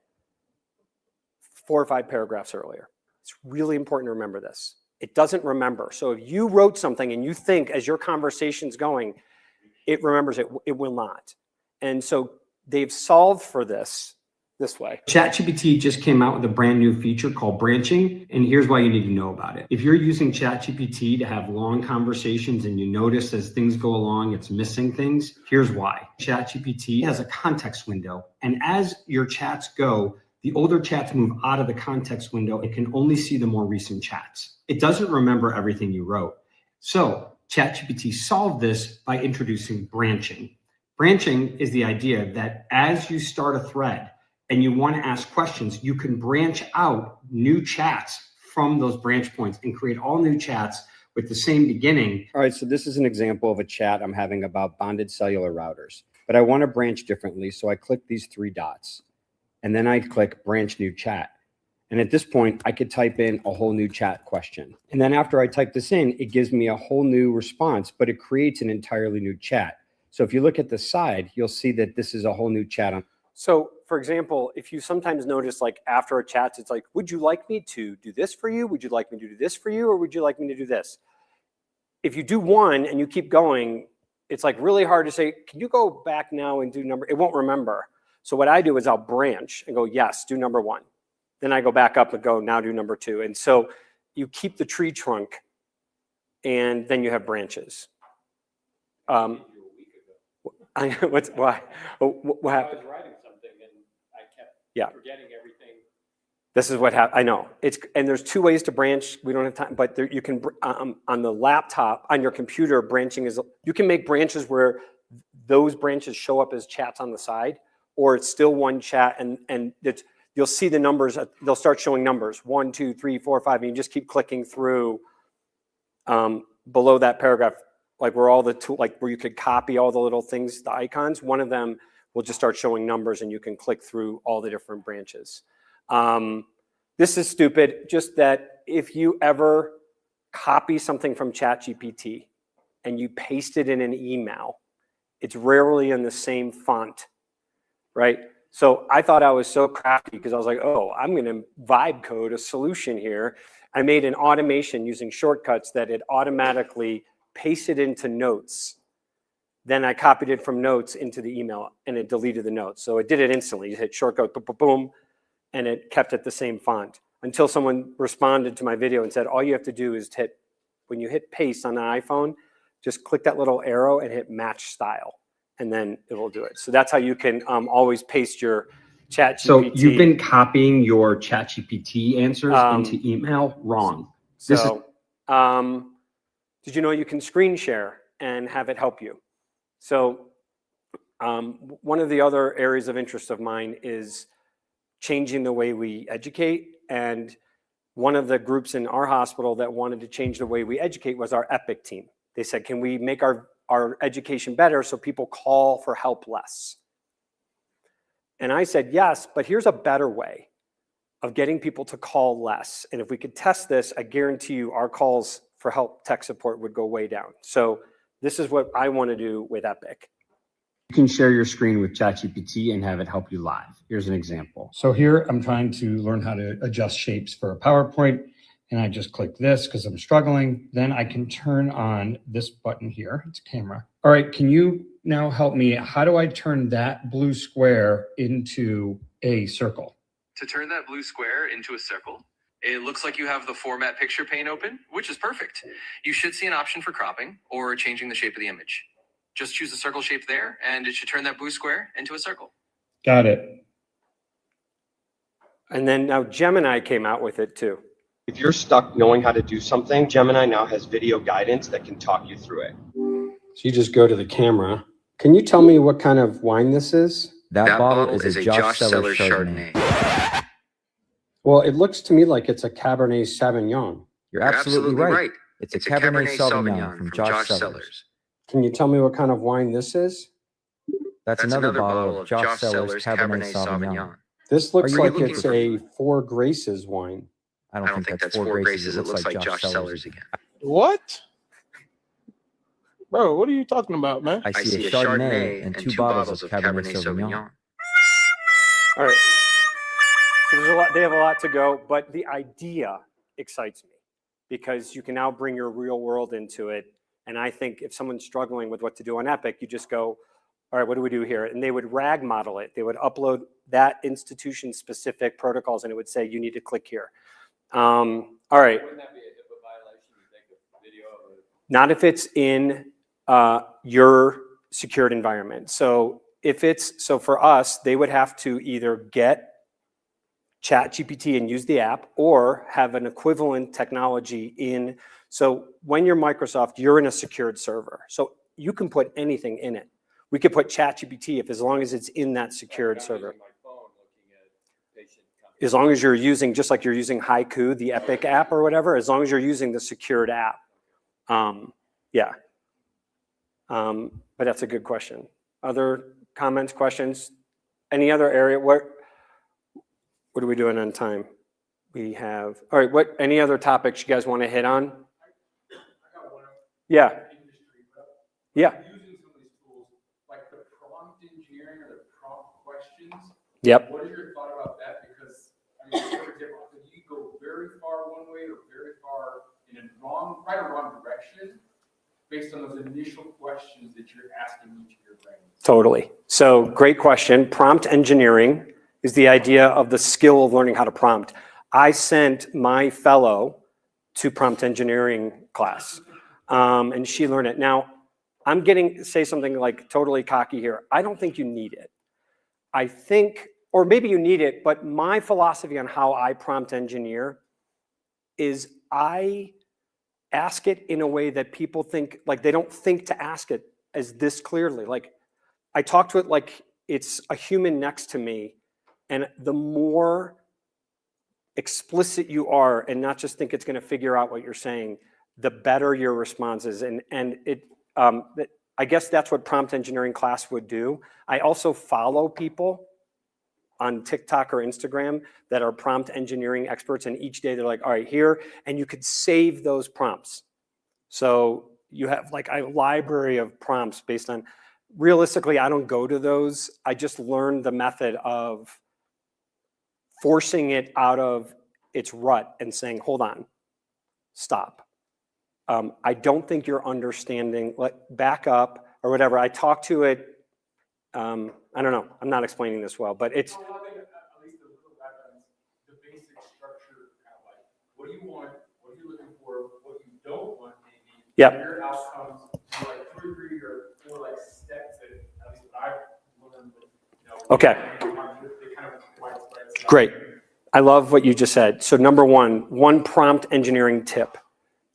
4 or 5 paragraphs earlier. It's really important to remember this. It doesn't remember. So if you wrote something and you think as your conversation's going, it remembers it, it will not. And so they've solved for this way. ChatGPT just came out with a brand new feature called branching, and here's why you need to know about it. If you're using ChatGPT to have long conversations and you notice as things go along, it's missing things, here's why. ChatGPT has a context window, and as your chats go, the older chats move out of the context window. It can only see the more recent chats. It doesn't remember everything you wrote. So ChatGPT solved this by introducing branching. Branching is the idea that as you start a thread and you want to ask questions, you can branch out new chats from those branch points and create all new chats with the same beginning. All right, so this is an example of a chat I'm having about bonded cellular routers, but I want to branch differently. So I click these 3 dots and then I click branch new chat. And at this point, I could type in a whole new chat question. And then after I type this in, it gives me a whole new response, but it creates an entirely new chat. So if you look at the side, you'll see that this is a whole new chat. So for example, if you sometimes notice, like after a chat, it's like, would you like me to do this for you? Would you like me to do this for you? Or would you like me to do this? If you do one and you keep going, it's like really hard to say, can you go back now and do number? It won't remember. So what I do is I'll branch and go, yes, do number 1. Then I go back up and go, now do number 2. And so you keep the tree trunk and then you have branches. Why? I What happened? was writing something and I kept forgetting everything. This is what happened. I know. And there's 2 ways to branch. We don't have time, but there, you can, on the laptop, on your computer, branching is, you can make branches where those branches show up as chats on the side, or it's still one chat and it's, you'll see the numbers, they'll start showing numbers, 1, 2, 3, 4, 5, and you just keep clicking through below that paragraph, like where all the like where you could copy all the little things, the icons. One of them will just start showing numbers, and you can click through all the different branches. This is stupid. Just that if you ever copy something from ChatGPT and you paste it in an email, it's rarely in the same font, right? So I thought I was so crafty because I was like, oh, I'm going to vibe code a solution here. I made an automation using shortcuts that it automatically pasted into notes. Then I copied it from notes into the email and it deleted the notes. So it did it instantly. You hit shortcut, boom, boom, boom, and it kept it the same font until someone responded to my video and said, all you have to do is hit, when you hit paste on the iPhone, just click that little arrow and hit match style, and then it will do it. So that's how you can always paste your ChatGPT. So you've been copying your ChatGPT answers into email wrong. Did you know you can screen share and have it help you? So one of the other areas of interest of mine is changing the way we educate. And one of the groups in our hospital that wanted to change the way we educate was our EPIC team. They said, can we make our education better so people call for help less? And I said, yes, but here's a better way of getting people to call less. And if we could test this, I guarantee you our calls for help tech support would go way down. So this is what I want to do with Epic. You can share your screen with ChatGPT and have it help you live. Here's an example. So here I'm trying to learn how to adjust shapes for a PowerPoint, and I just click this because I'm struggling. Then I can turn on this button here. It's a camera. All right, can you now help me? How do I turn that blue square into a circle? To turn that blue square into a circle, it looks like you have the format picture pane open, which is perfect. You should see an option for cropping or changing the shape of the image. Just choose the circle shape there, and it should turn that blue square into a circle. Got it. And then now Gemini came out with it too. If you're stuck knowing how to do something, Gemini now has video guidance that can talk you through it. So you just go to the camera. Can you tell me what kind of wine this is? That bottle is a Josh Sellers Chardonnay. Well, it looks to me like it's a Cabernet Sauvignon. You're absolutely right. It's a Cabernet Sauvignon from Josh Sellers. Can you tell me what kind of wine this is? That's another bottle of Josh Sellers Cabernet Sauvignon. This looks Are you like looking it's for- a Four Graces wine. I don't think that's Four Graces. It looks like Josh Sellers again. What? Bro, what are you talking about, man? I see a Chardonnay and two bottles of Cabernet Sauvignon. All right. So there's a lot, they have a lot to go, but the idea excites me because you can now bring your real world into it. And I think if someone's struggling with what to do on Epic, you just go, all right, what do we do here? And they would RAG model it. They would upload that institution specific protocols and it would say, you need to click here. All right. Wouldn't that be a HIPAA violation? You take a video of it? Not if it's in your secured environment. So if it's, so for us, they would have to either get ChatGPT and use the app or have an equivalent technology in. So when you're Microsoft, you're in a secured server. So you can put anything in it. We could put ChatGPT if, as long as it's in that secured I'm server. using my phone looking at patient comments. As long as you're using, just like you're using Haiku, the Epic app or whatever, as long as you're using the secured app. Yeah. But that's a good question. Other comments, questions? Any other area? What are we doing on time? We have, all right, any other topics you guys want to hit on? Yeah. Yeah. Using some of these tools, like the prompt engineering or the prompt questions. Yep. What is your thought about that? Because, I mean, for example, you go very far one way or very far in a right or wrong direction based on those initial questions that you're asking each of your brains. Totally. So great question. Prompt engineering is the idea of the skill of learning how to prompt. I sent my fellow to prompt engineering class, and she learned it. Now, I'm say something like totally cocky here. I don't think you need it. I think, or maybe you need it, but my philosophy on how I prompt engineer is I ask it in a way that people think, like they don't think to ask it as this clearly. Like I talk to it like it's a human next to me. And the more explicit you are and not just think it's going to figure out what you're saying, the better your response is. And it, I guess that's what prompt engineering class would do. I also follow people on TikTok or Instagram that are prompt engineering experts. And each day they're like, all right, here, and you could save those prompts. So you have like a library of prompts based on, realistically, I don't go to those. I just learned the method of forcing it out of its rut and saying, hold on, stop. I don't think you're understanding, back up or whatever. I talk to it, I don't know, I'm not explaining this well, but it's. So I think at least a little background, the basic structure, kind of like, what do you want, what are you looking for, what you don't want, maybe. Yep. Your outcomes, like 2 or 3 or 4 like steps that at least what I've learned, you know. Okay. They kind of widespread stuff. Great. I love what you just said. So number one prompt engineering tip.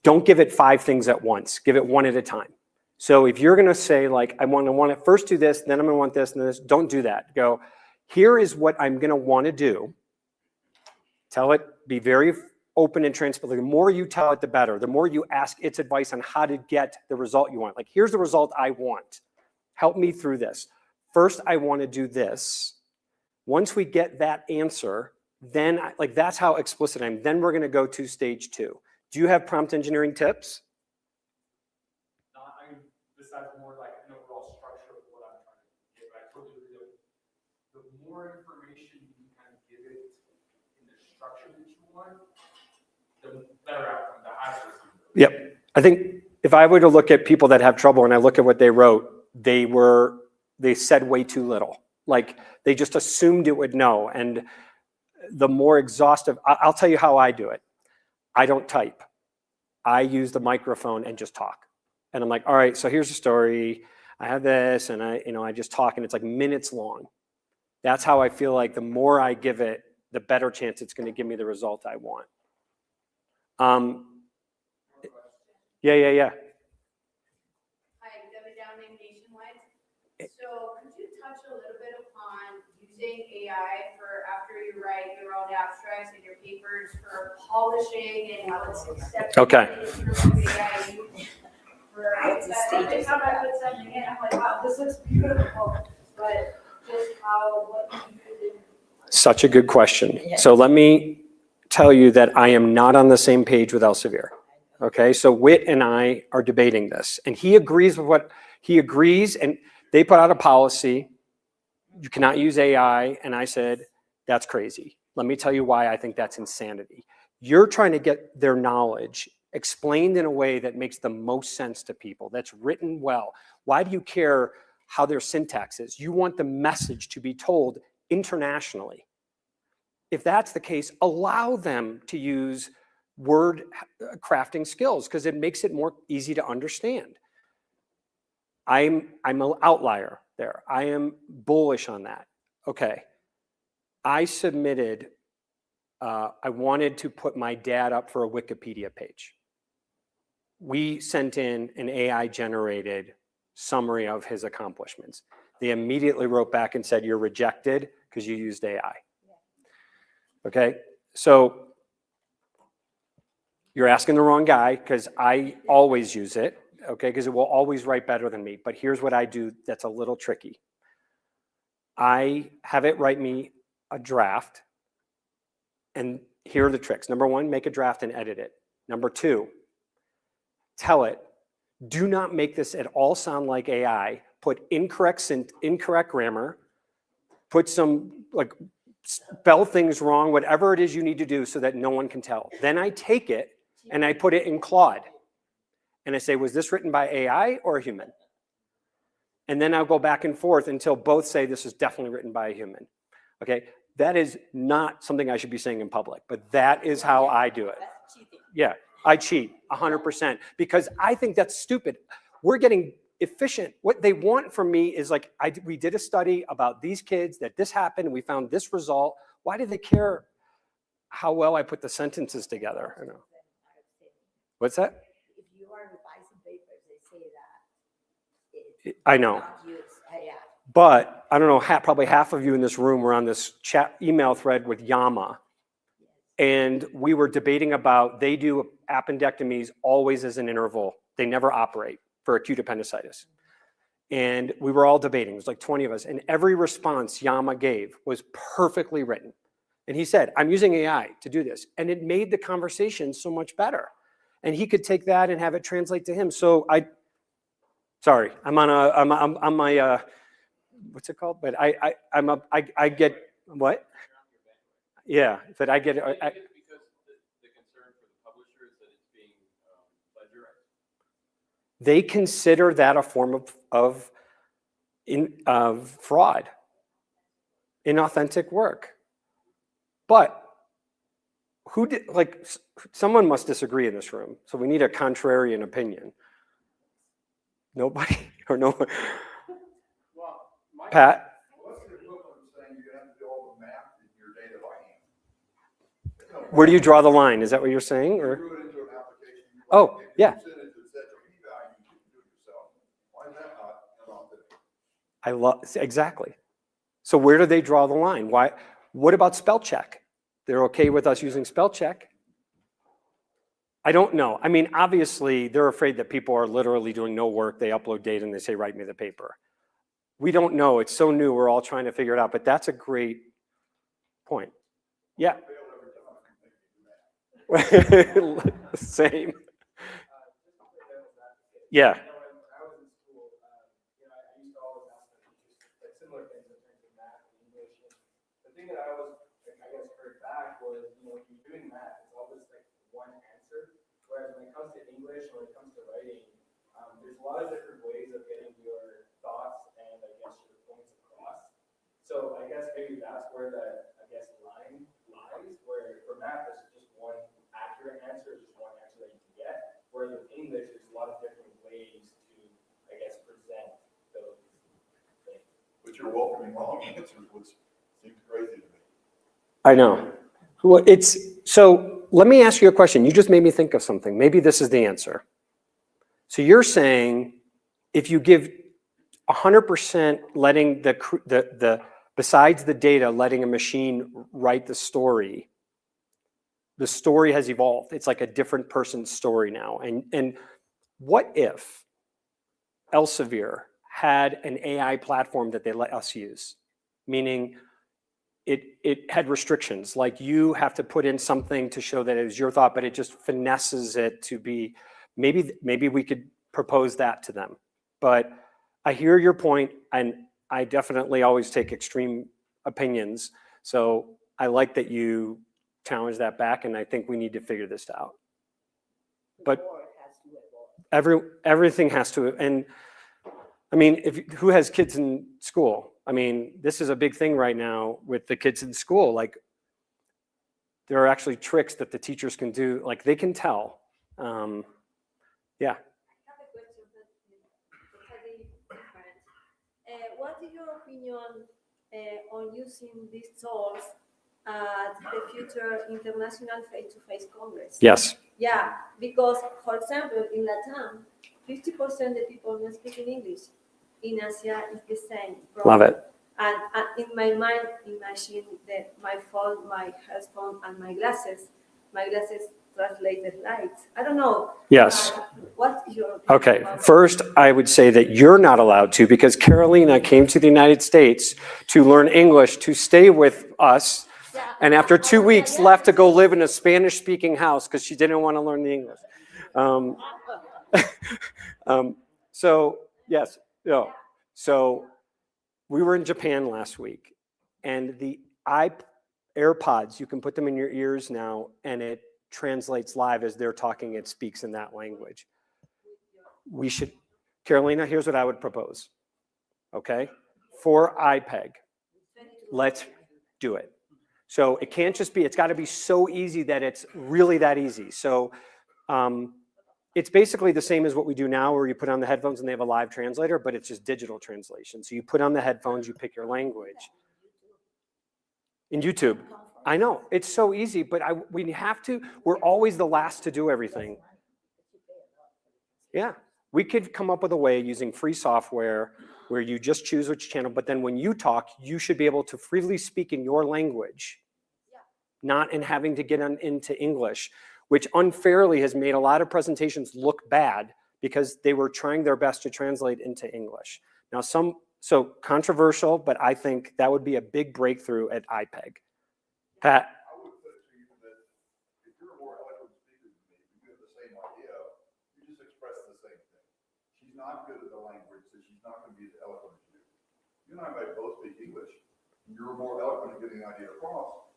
Don't give it 5 things at once. Give it one at a time. So if you're going to say like, I want to first do this, then I'm going to want this and this, don't do that. Go, here is what I'm going to want to do. Tell it, be very open and transparent. The more you tell it, the better. The more you ask its advice on how to get the result you want. Like, here's the result I want. Help me through this. First, I want to do this. Once we get that answer, then like that's how explicit I am. Then we're going to go to stage 2. Do you have prompt engineering tips? I mean, besides more like an overall structure of what I'm trying to give, I totally agree with the more information you can kind of give it in the structure that you want, the better outcome, the higher. Yep. I think if I were to look at people that have trouble and I look at what they wrote, they said way too little. Like they just assumed it would know. And the more exhaustive, I'll tell you how I do it. I don't type. I use the microphone and just talk. And I'm like, all right, so here's the story. I have this, and I just talk, and it's like minutes long. That's how I feel like the more I give it, the better chance it's going to give me the result I want. Yeah. Hi, Debbie Downing, Nationwide. So could you touch a little bit upon using AI for after you write your own abstracts and your papers for polishing and how it's accepted? Okay. Every time I put something in, I'm like, wow, this looks beautiful, but just what you could do. Such a good question. So let me tell you that I am not on the same page with Elsevier. Okay, so Whit and I are debating this, and he agrees with what he agrees, and they put out a policy. You cannot use AI, and I said, that's crazy. Let me tell you why I think that's insanity. You're trying to get their knowledge explained in a way that makes the most sense to people, that's written well. Why do you care how their syntax is? You want the message to be told internationally. If that's the case, allow them to use word crafting skills because it makes it more easy to understand. I'm an outlier there. I am bullish on that. Okay. I submitted, I wanted to put my dad up for a Wikipedia page. We sent in an AI generated summary of his accomplishments. They immediately wrote back and said, you're rejected because you used AI. Okay. So you're asking the wrong guy because I always use it, okay, because it will always write better than me. But here's what I do that's a little tricky. I have it write me a draft, and here are the tricks. Number one, make a draft and edit it. Number two, tell it, do not make this at all sound like AI. Put incorrect grammar, put some, like, spell things wrong, whatever it is you need to do so that no one can tell. Then I take it and I put it in Claude. And I say, was this written by AI or a human? And then I'll go back and forth until both say this is definitely written by a human. Okay, that is not something I should be saying in public, but that is how I do it. Yeah, I cheat 100% because I think that's stupid. We're getting efficient. What they want from me is like, we did a study about these kids that this happened and we found this result. Why do they care how well I put the sentences together? I don't know. What's that? If you are revising papers, they say that. I know. But I don't know, probably half of you in this room were on this chat email thread with Yama. And we were debating about, they do appendectomies always as an interval. They never operate for acute appendicitis. And we were all debating, it was like 20 of us. And every response Yama gave was perfectly written. And he said, I'm using AI to do this. And it made the conversation so much better. And he could take that and have it translate to him. So sorry, I'm on my, what's it called? But I get, what? Yeah, but I get it. Because the concern for the publisher is that it's being plagiarized. They consider that a form of fraud, inauthentic work. But who did, like, someone must disagree in this room. So we need a contrarian opinion. Nobody or no one? Well, Pat? What's the equivalent of saying you have to do all the math in your data by hand? Where do you draw the line? Is that what you're saying? Or? You threw it into an application. Oh, yeah. You sent it to set a p-value, you can do it yourself. Why is that not inauthentic? I love, exactly. So where do they draw the line? Why? What about spell check? They're okay with us using spell check. I don't know. I mean, obviously, they're afraid that people are literally doing no work. They upload data and they say, write me the paper. We don't know. It's so new. We're all trying to figure it out. But that's a great point. Yeah. Same. Yeah. The thing that I was, I guess, heard back was, if you're doing math, it's always like one answer. Whereas when it comes to English, when it comes to writing, there's a lot of different ways of getting your thoughts and I guess your points across. So I guess maybe that's where the, I guess, line lies, where for math, there's just one accurate answer, just one answer that you can get. Whereas with English, there's a lot of different ways to, I guess, present those things. But you're welcoming wrong answers, which seems crazy to me. I know. Well, it's so let me ask you a question. You just made me think of something. Maybe this is the answer. So you're saying if you give 100% letting besides the data, letting a machine write the story has evolved. It's like a different person's story now. And what if Elsevier had an AI platform that they let us use? Meaning it had restrictions, like you have to put in something to show that it was your thought, but it just finesses it to be, maybe we could propose that to them. But I hear your point, and I definitely always take extreme opinions. So I like that you challenge that back, and I think we need to figure this out. But everything has to, and I mean, who has kids in school? I mean, this is a big thing right now with the kids in school. Like, there are actually tricks that the teachers can do. Like, they can tell. Yeah. I have a question that's totally different. What is your opinion on using these tools at the future international face-to-face congress? Yes. Yeah, because, for example, in Latam, 50% of the people not speaking English. In Asia, it's the same problem. Love it. And in my mind, imagine that my phone, my headphone, and my glasses translated lights. I don't know. Yes. What's your opinion? Okay. First, I would say that you're not allowed to, because Carolina came to the United States to learn English, to stay with us, and after 2 weeks left to go live in a Spanish-speaking house because she didn't want to learn the English. So yes, no. So we were in Japan last week, and the AirPods, you can put them in your ears now, and it translates live as they're talking. It speaks in that language. We should, Carolina, here's what I would propose. Okay, for IPEG, let's do it. So it can't just be, it's got to be so easy that it's really that easy. So it's basically the same as what we do now, where you put on the headphones and they have a live translator, but it's just digital translation. So you put on the headphones, you pick your language. In YouTube. I know, it's so easy, but we have to, we're always the last to do everything. Yeah, we could come up with a way using free software where you just choose which channel, but then when you talk, you should be able to freely speak in your language, not in having to get into English, which unfairly has made a lot of presentations look bad because they were trying their best to translate into English. Now so controversial, but I think that would be a big breakthrough at IPEG. Pat? I would put it to you that if you're a more eloquent speaker than me, you have the same idea, you just express the same thing. She's not good at the language, so she's not going to be as eloquent as you. You and I might both speak English, and you're more eloquent at getting the idea across.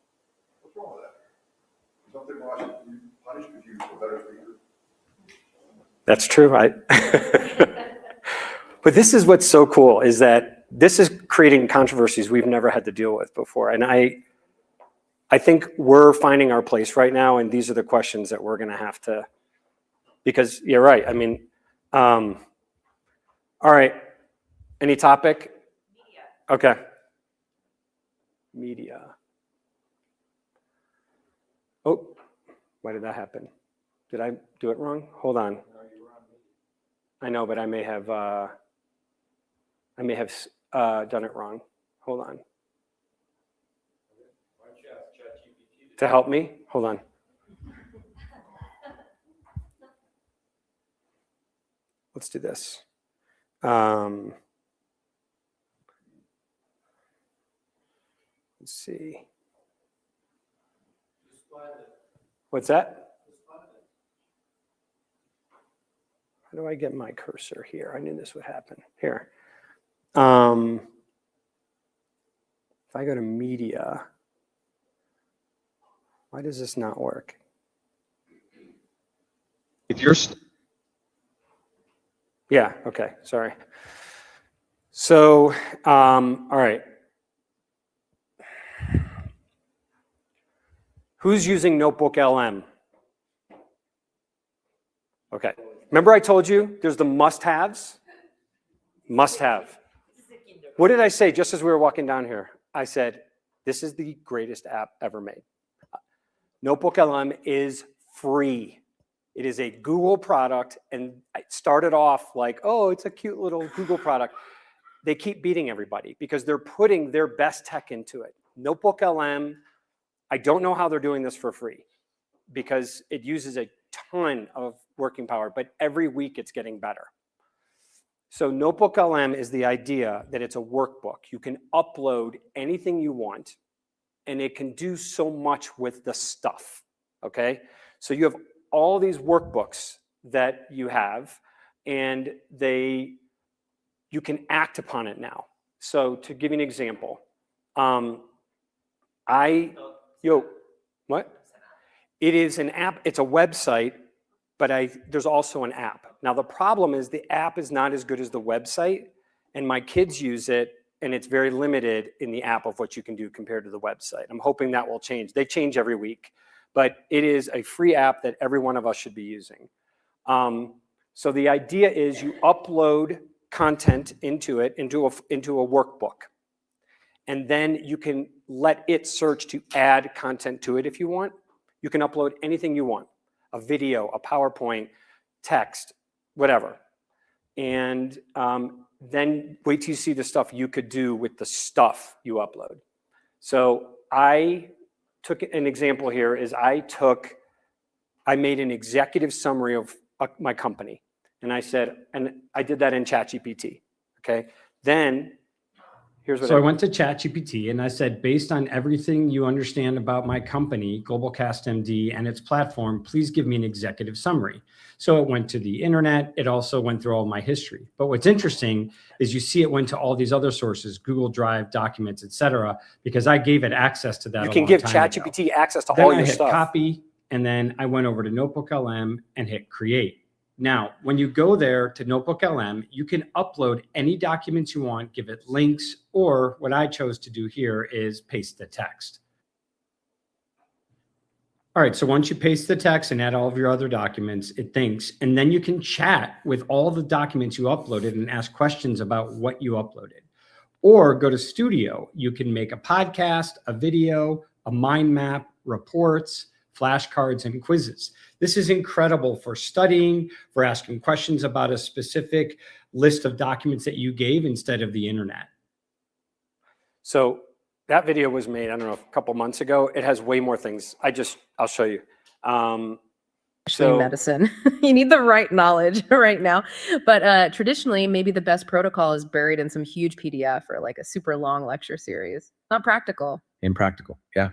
What's wrong with that? Is something wrong? Should you punish because you're a better speaker? That's true, right? But this is what's so cool, is that this is creating controversies we've never had to deal with before. And I think we're finding our place right now, and these are the questions that we're going to have to, because you're right. I mean, all right. Any topic? Media. Okay. Media. Oh, why did that happen? Did I do it wrong? Hold on. I know, but I may have done it wrong. Hold on. To help me? Hold on. Let's do this. Let's see. What's that? How do I get my cursor here? I knew this would happen. Here. If I go to media, why does this not work? If you're Yeah, okay, sorry. So, all right. Who's using Notebook LM? Okay. Remember I told you there's the must-haves? Must-have. What did I say just as we were walking down here? I said, this is the greatest app ever made. Notebook LM is free. It is a Google product, and it started off like, oh, it's a cute little Google product. They keep beating everybody because they're putting their best tech into it. Notebook LM, I don't know how they're doing this for free because it uses a ton of working power, but every week it's getting better. So Notebook LM is the idea that it's a workbook. You can upload anything you want, and it can do so much with the stuff, okay? So you have all these workbooks that you have, and you can act upon it now. So to give you an example, what? It is an app, it's a website, but there's also an app. Now the problem is the app is not as good as the website, and my kids use it, and it's very limited in the app of what you can do compared to the website. I'm hoping that will change. They change every week, but it is a free app that every one of us should be using. So the idea is you upload content into it, into a workbook. And then you can let it search to add content to it if you want. You can upload anything you want, a video, a PowerPoint, text, whatever. And then wait till you see the stuff you could do with the stuff you upload. So I took an example here is I made an executive summary of my company. And I said, and I did that in ChatGPT, okay? Then here's what So I went to ChatGPT and I said, based on everything you understand about my company, GlobalCast MD, and its platform, please give me an executive summary. So it went to the internet. It also went through all my history. But what's interesting is you see it went to all these other sources, Google Drive, documents, et cetera, because I gave it access to that. You can give ChatGPT access to all your stuff. Then I hit copy, and then I went over to Notebook LM and hit create. Now, when you go there to Notebook LM, you can upload any documents you want, give it links, or what I chose to do here is paste the text. All right, so once you paste the text and add all of your other documents, it thinks, and then you can chat with all the documents you uploaded and ask questions about what you uploaded. Or go to Studio. You can make a podcast, a video, a mind map, reports, flashcards, and quizzes. This is incredible for studying, for asking questions about a specific list of documents that you gave instead of the internet. So that video was made, I don't know, a couple months ago. It has way more things. I'll show you. Medicine. You need the right knowledge right now. But traditionally, maybe the best protocol is buried in some huge PDF or like a super long lecture series. Not practical. Impractical, yeah.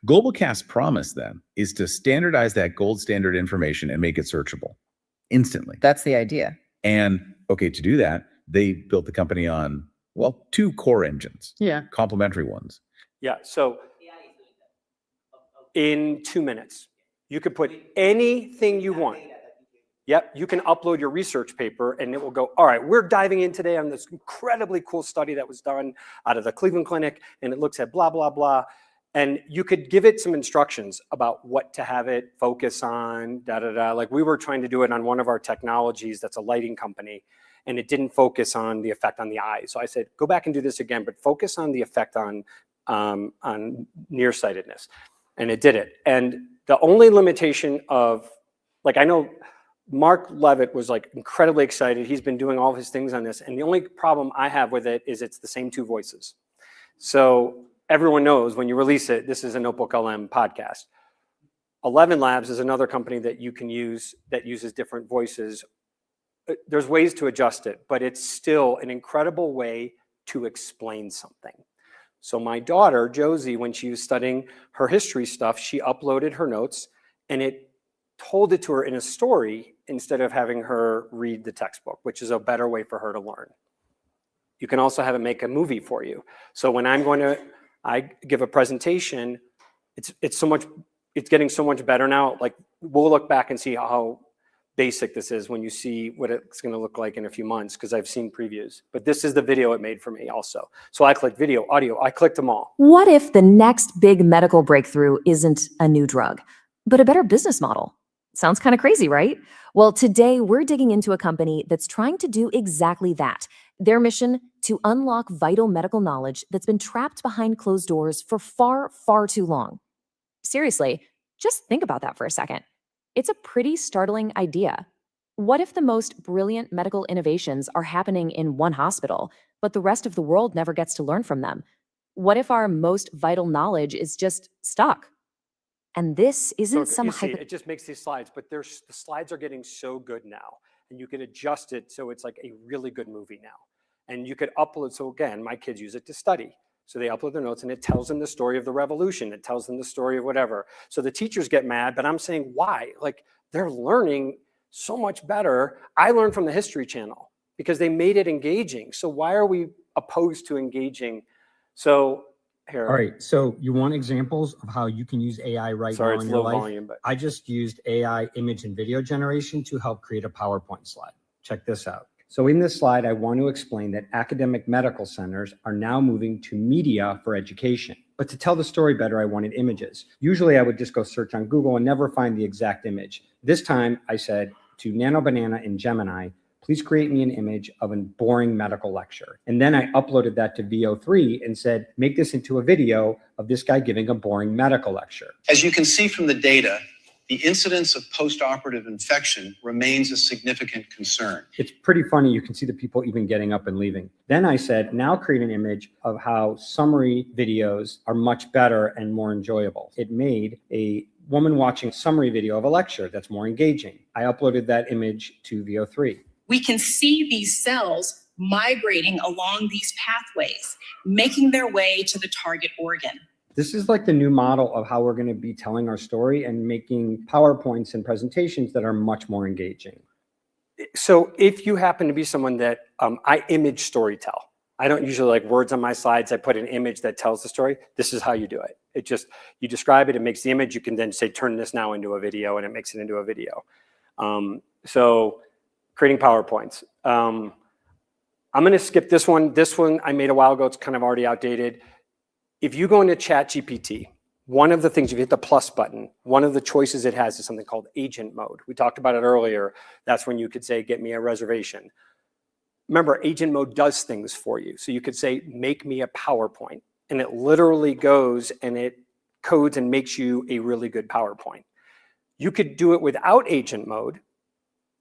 GlobalCast's promise then is to standardize that gold standard information and make it searchable instantly. That's the idea. And okay, to do that, they built the company on, well, 2 core engines. Yeah. Complementary ones. Yeah, so in 2 minutes, you could put anything you want. Yep, you can upload your research paper and it will go, all right, we're diving in today on this incredibly cool study that was done out of the Cleveland Clinic, and it looks at blah, blah, blah. And you could give it some instructions about what to have it focus on, da, da, da. Like we were trying to do it on one of our technologies that's a lighting company, and it didn't focus on the effect on the eye. So I said, go back and do this again, but focus on the effect on nearsightedness. And it did it. And the only limitation of, like, I know Mark Levitt was like incredibly excited. He's been doing all his things on this. And the only problem I have with it is it's the same 2 voices. So everyone knows when you release it, this is a Notebook LM podcast. 11 Labs is another company that you can use that uses different voices. There's ways to adjust it, but it's still an incredible way to explain something. So my daughter, Josie, when she was studying her history stuff, she uploaded her notes and it told it to her in a story instead of having her read the textbook, which is a better way for her to learn. You can also have it make a movie for you. So when I give a presentation, it's getting so much better now. Like we'll look back and see how basic this is when you see what it's going to look like in a few months, because I've seen previews. But this is the video it made for me also. So I clicked video, audio, I clicked them all. What if the next big medical breakthrough isn't a new drug, but a better business model? Sounds kind of crazy, right? Well, today we're digging into a company that's trying to do exactly that. Their mission: to unlock vital medical knowledge that's been trapped behind closed doors for far, far too long. Seriously, Just think about that for a second. It's a pretty startling idea. What if the most brilliant medical innovations are happening in one hospital, but the rest of the world never gets to learn from them? What if our most vital knowledge is just stuck? And this isn't So some you see, it just makes these slides, but the slides are getting so good now, and you can adjust it so it's like a really good movie now. And you could upload. So again, my kids use it to study. So they upload their notes and it tells them the story of the revolution. It tells them the story of whatever. So the teachers get mad, but I'm saying, why? Like, they're learning so much better. I learned from the History Channel because they made it engaging. So why are we opposed to engaging? So here. All right. So you want examples of how you can use AI right Sorry, now it's in your low life? volume, but I just used AI image and video generation to help create a PowerPoint slide. Check this out. So in this slide, I want to explain that academic medical centers are now moving to media for education. But to tell the story better, I wanted images. Usually I would just go search on Google and never find the exact image. This time I said to Nano Banana in Gemini, please create me an image of a boring medical lecture. And then I uploaded that to VO3 and said, make this into a video of this guy giving a boring medical lecture. As you can see from the data, the incidence of postoperative infection remains a significant concern. It's pretty funny. You can see the people even getting up and leaving. Then I said, now create an image of how summary videos are much better and more enjoyable. It made a woman watching a summary video of a lecture that's more engaging. I uploaded that image to VO3. We can see these cells migrating along these pathways, making their way to the target organ. This is like the new model of how we're going to be telling our story and making PowerPoints and presentations that are much more engaging. So if you happen to be someone that I image storytell, I don't usually like words on my slides. I put an image that tells the story. This is how you do it. It just, you describe it, it makes the image. You can then say, turn this now into a video, and it makes it into a video. So creating PowerPoints. I'm going to skip this one. This one I made a while ago. It's kind of already outdated. If you go into ChatGPT, one of the things, if you hit the plus button, one of the choices it has is something called agent mode. We talked about it earlier. That's when you could say, get me a reservation. Remember, agent mode does things for you. So you could say, make me a PowerPoint. And it literally goes and it codes and makes you a really good PowerPoint. You could do it without agent mode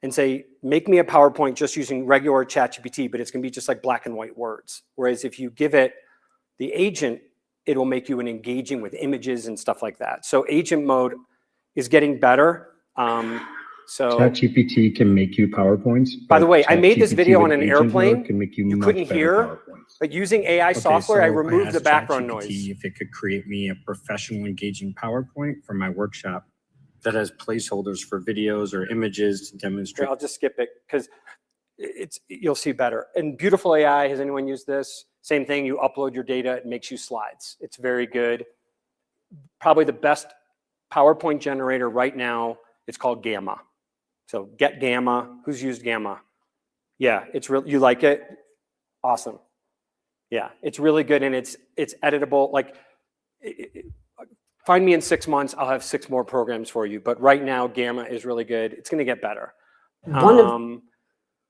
and say, make me a PowerPoint just using regular ChatGPT, but it's going to be just like black and white words. Whereas if you give it the agent, it will make you an engaging with images and stuff like that. So agent mode is getting better. So ChatGPT can make you PowerPoints. By the way, I made this video on an agent mode airplane. Can make you couldn't better hear, PowerPoints. but using AI software, I removed the background noise. If it could create me a professional, engaging PowerPoint for my workshop that has placeholders for videos or images to demonstrate. I'll just skip it because you'll see better. And Beautiful AI, has anyone used this? Same thing, you upload your data, it makes you slides. It's very good. Probably the best PowerPoint generator right now, it's called Gamma. So get Gamma. Who's used Gamma? Yeah, it's real. You like it? Awesome. Yeah, it's really good and it's editable. Like, find me in 6 months, I'll have 6 more programs for you. But right now, Gamma is really good. It's going to get better.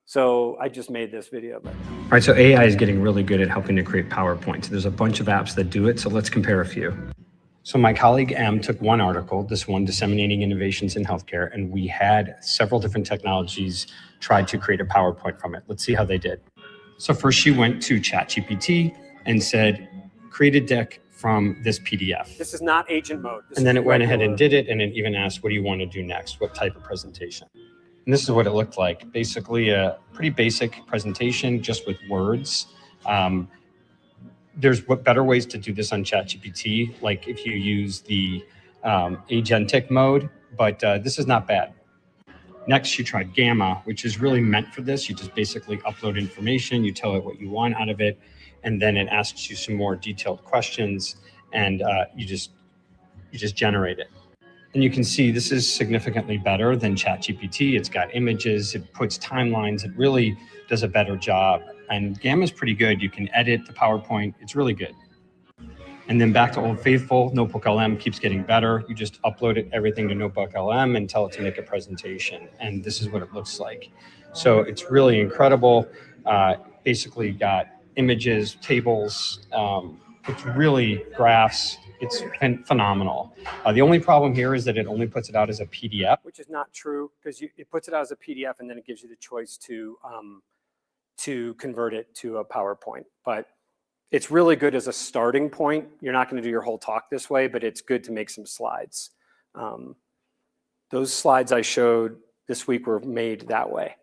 So I just made this video. But. All right, so AI is getting really good at helping to create PowerPoints. There's a bunch of apps that do it, so let's compare a few. So my colleague M took one article, this one, Disseminating Innovations in Healthcare, and we had several different technologies try to create a PowerPoint from it. Let's see how they did. So first she went to ChatGPT and said, create a deck from this PDF. This is not agent mode. And then it went ahead and did it, and it even asked, what do you want to do next? What type of presentation? And this is what it looked like. Basically a pretty basic presentation just with words. There's better ways to do this on ChatGPT, like if you use the agentic mode, but this is not bad. Next, you tried Gamma, which is really meant for this. You just basically upload information, you tell it what you want out of it, and then it asks you some more detailed questions, and you just generate it. And you can see this is significantly better than ChatGPT. It's got images, it puts timelines, it really does a better job. And Gamma is pretty good. You can edit the PowerPoint, it's really good. And then back to Old Faithful, Notebook LM keeps getting better. You just upload it, everything to Notebook LM and tell it to make a presentation. And this is what it looks like. So it's really incredible. Basically got images, tables, it's really graphs. It's phenomenal. The only problem here is that it only puts it out as a PDF. Which is not true because it puts it out as a PDF and then it gives you the choice to convert it to a PowerPoint. But it's really good as a starting point. You're not going to do your whole talk this way, but it's good to make some slides. Those slides I showed this week were made that way.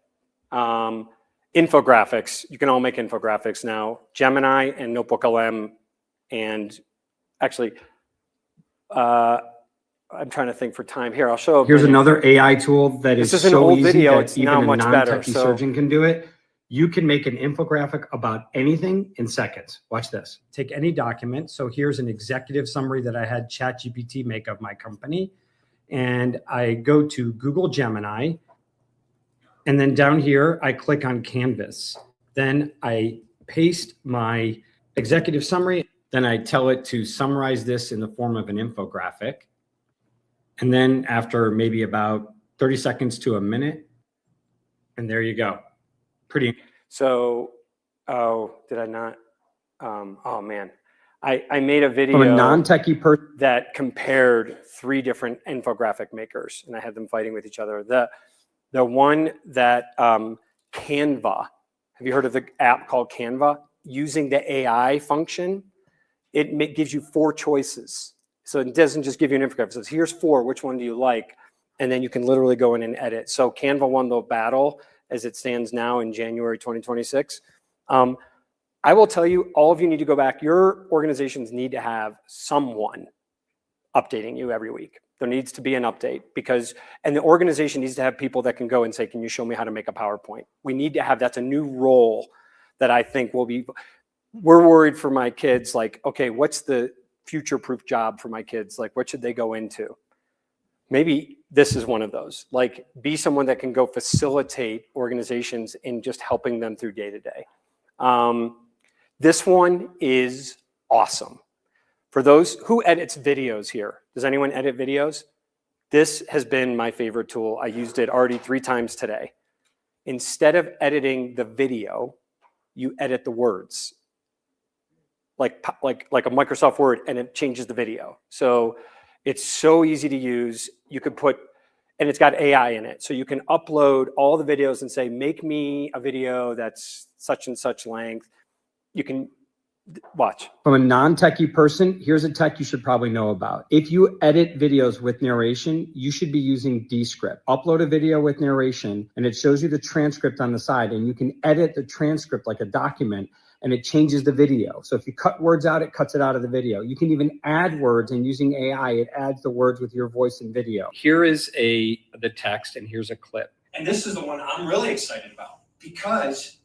Infographics, you can all make infographics now. Gemini and Notebook LM, and actually, I'm trying to think for time. Here, I'll show. Here's another AI tool that is This is an so old easy video. that It's even now a much better. non-techie So surgeon can do it. You can make an infographic about anything in seconds. Watch this. Take any document. So here's an executive summary that I had ChatGPT make of my company. And I go to Google Gemini. And then down here, I click on Canvas. Then I paste my executive summary. Then I tell it to summarize this in the form of an infographic. And then after maybe about 30 seconds to a minute, and there you go. Pretty. So, oh, did I not? Oh man, I made a video From a non-techie person that compared 3 different infographic makers, and I had them fighting with each other. The one that Canva. Have you heard of the app called Canva? Using the AI function, it gives you 4 choices. So it doesn't just give you an infographic. It says, here's 4, which one do you like? And then you can literally go in and edit. So Canva won the battle as it stands now in January 2026. I will tell you, all of you need to go back. Your organizations need to have someone updating you every week. There needs to be an update and the organization needs to have people that can go and say, can you show me how to make a PowerPoint? We need to have, that's a new role that I think will be, we're worried for my kids, like, okay, what's the future-proof job for my kids? Like, what should they go into? Maybe this is one of those, like be someone that can go facilitate organizations in just helping them through day-to-day. This one is awesome. For those who edits videos here, does anyone edit videos? This has been my favorite tool. I used it already 3 times today. Instead of editing the video, you edit the words. Like a Microsoft Word, and it changes the video. So it's so easy to use. You could put, and it's got AI in it. So you can upload all the videos and say, make me a video that's such and such length. You can watch. From a non-techie person, here's a tech you should probably know about. If you edit videos with narration, you should be using Descript. Upload a video with narration, and it shows you the transcript on the side, and you can edit the transcript like a document, and it changes the video. So if you cut words out, it cuts it out of the video. You can even add words, and using AI, it adds the words with your voice and video. Here is the text, and here's a clip. And this is the one I'm really excited about, because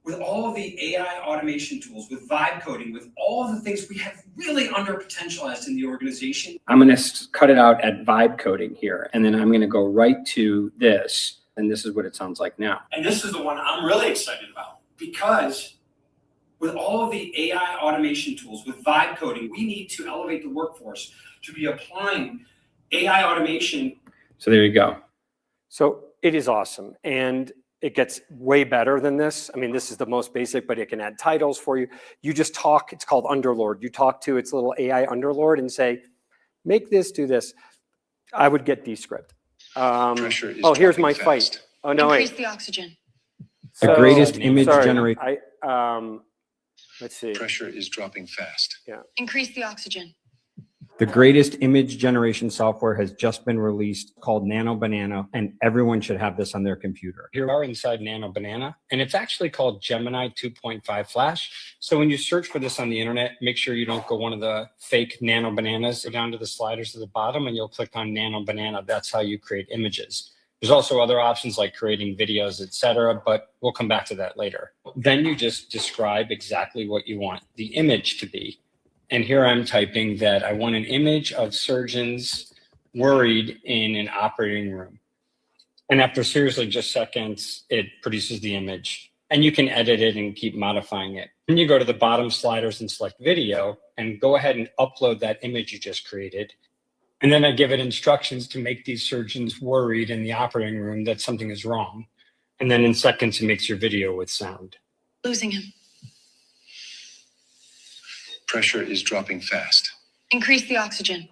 with all of the AI automation tools, with vibe coding, with all of the things we have really under-potentialized in the organization. I'm going to cut it out at vibe coding here, and then I'm going to go right to this, and this is what it sounds like now. And this is the one I'm really excited about, because with all of the AI automation tools, with vibe coding, we need to elevate the workforce to be applying AI automation. So there you go. So it is awesome. And it gets way better than this. I mean, this is the most basic, but it can add titles for you. You just talk, it's called Underlord. You talk to its little AI Underlord and say, make this, do this. I would get Descript. Oh, here's my fight. Oh, no, Increase wait. the oxygen. The greatest image generation. Let's see. Pressure is dropping fast. Yeah. Increase the oxygen. The greatest image generation software has just been released called Nano Banana, and everyone should have this on their computer. Here we are inside Nano Banana, and it's actually called Gemini 2.5 Flash. So when you search for this on the internet, make sure you don't go one of the fake Nano Bananas. Go down to the sliders at the bottom, and you'll click on Nano Banana. That's how you create images. There's also other options like creating videos, etc., but we'll come back to that later. Then you just describe exactly what you want the image to be. And here I'm typing that I want an image of surgeons worried in an operating room. And after seriously just seconds, it produces the image. And you can edit it and keep modifying it. Then you go to the bottom sliders and select video and go ahead and upload that image you just created. And then I give it instructions to make these surgeons worried in the operating room that something is wrong. And then in seconds, it makes your video with sound. Losing him. Pressure is dropping fast. Increase the oxygen.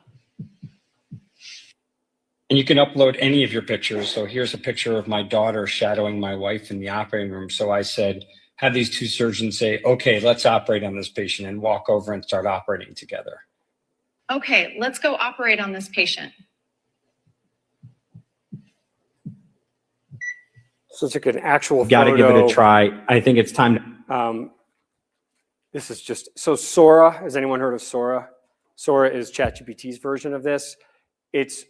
And you can upload any of your pictures. So here's a picture of my daughter shadowing my wife in the operating room. So I said, have these two surgeons say, okay, let's operate on this patient, and walk over and start operating together. Okay, let's go operate on this patient. So it's like an actual Got to give it a photo. try. I think it's time to. This is just, so Sora, has anyone heard of Sora? Sora is ChatGPT's version of this. It's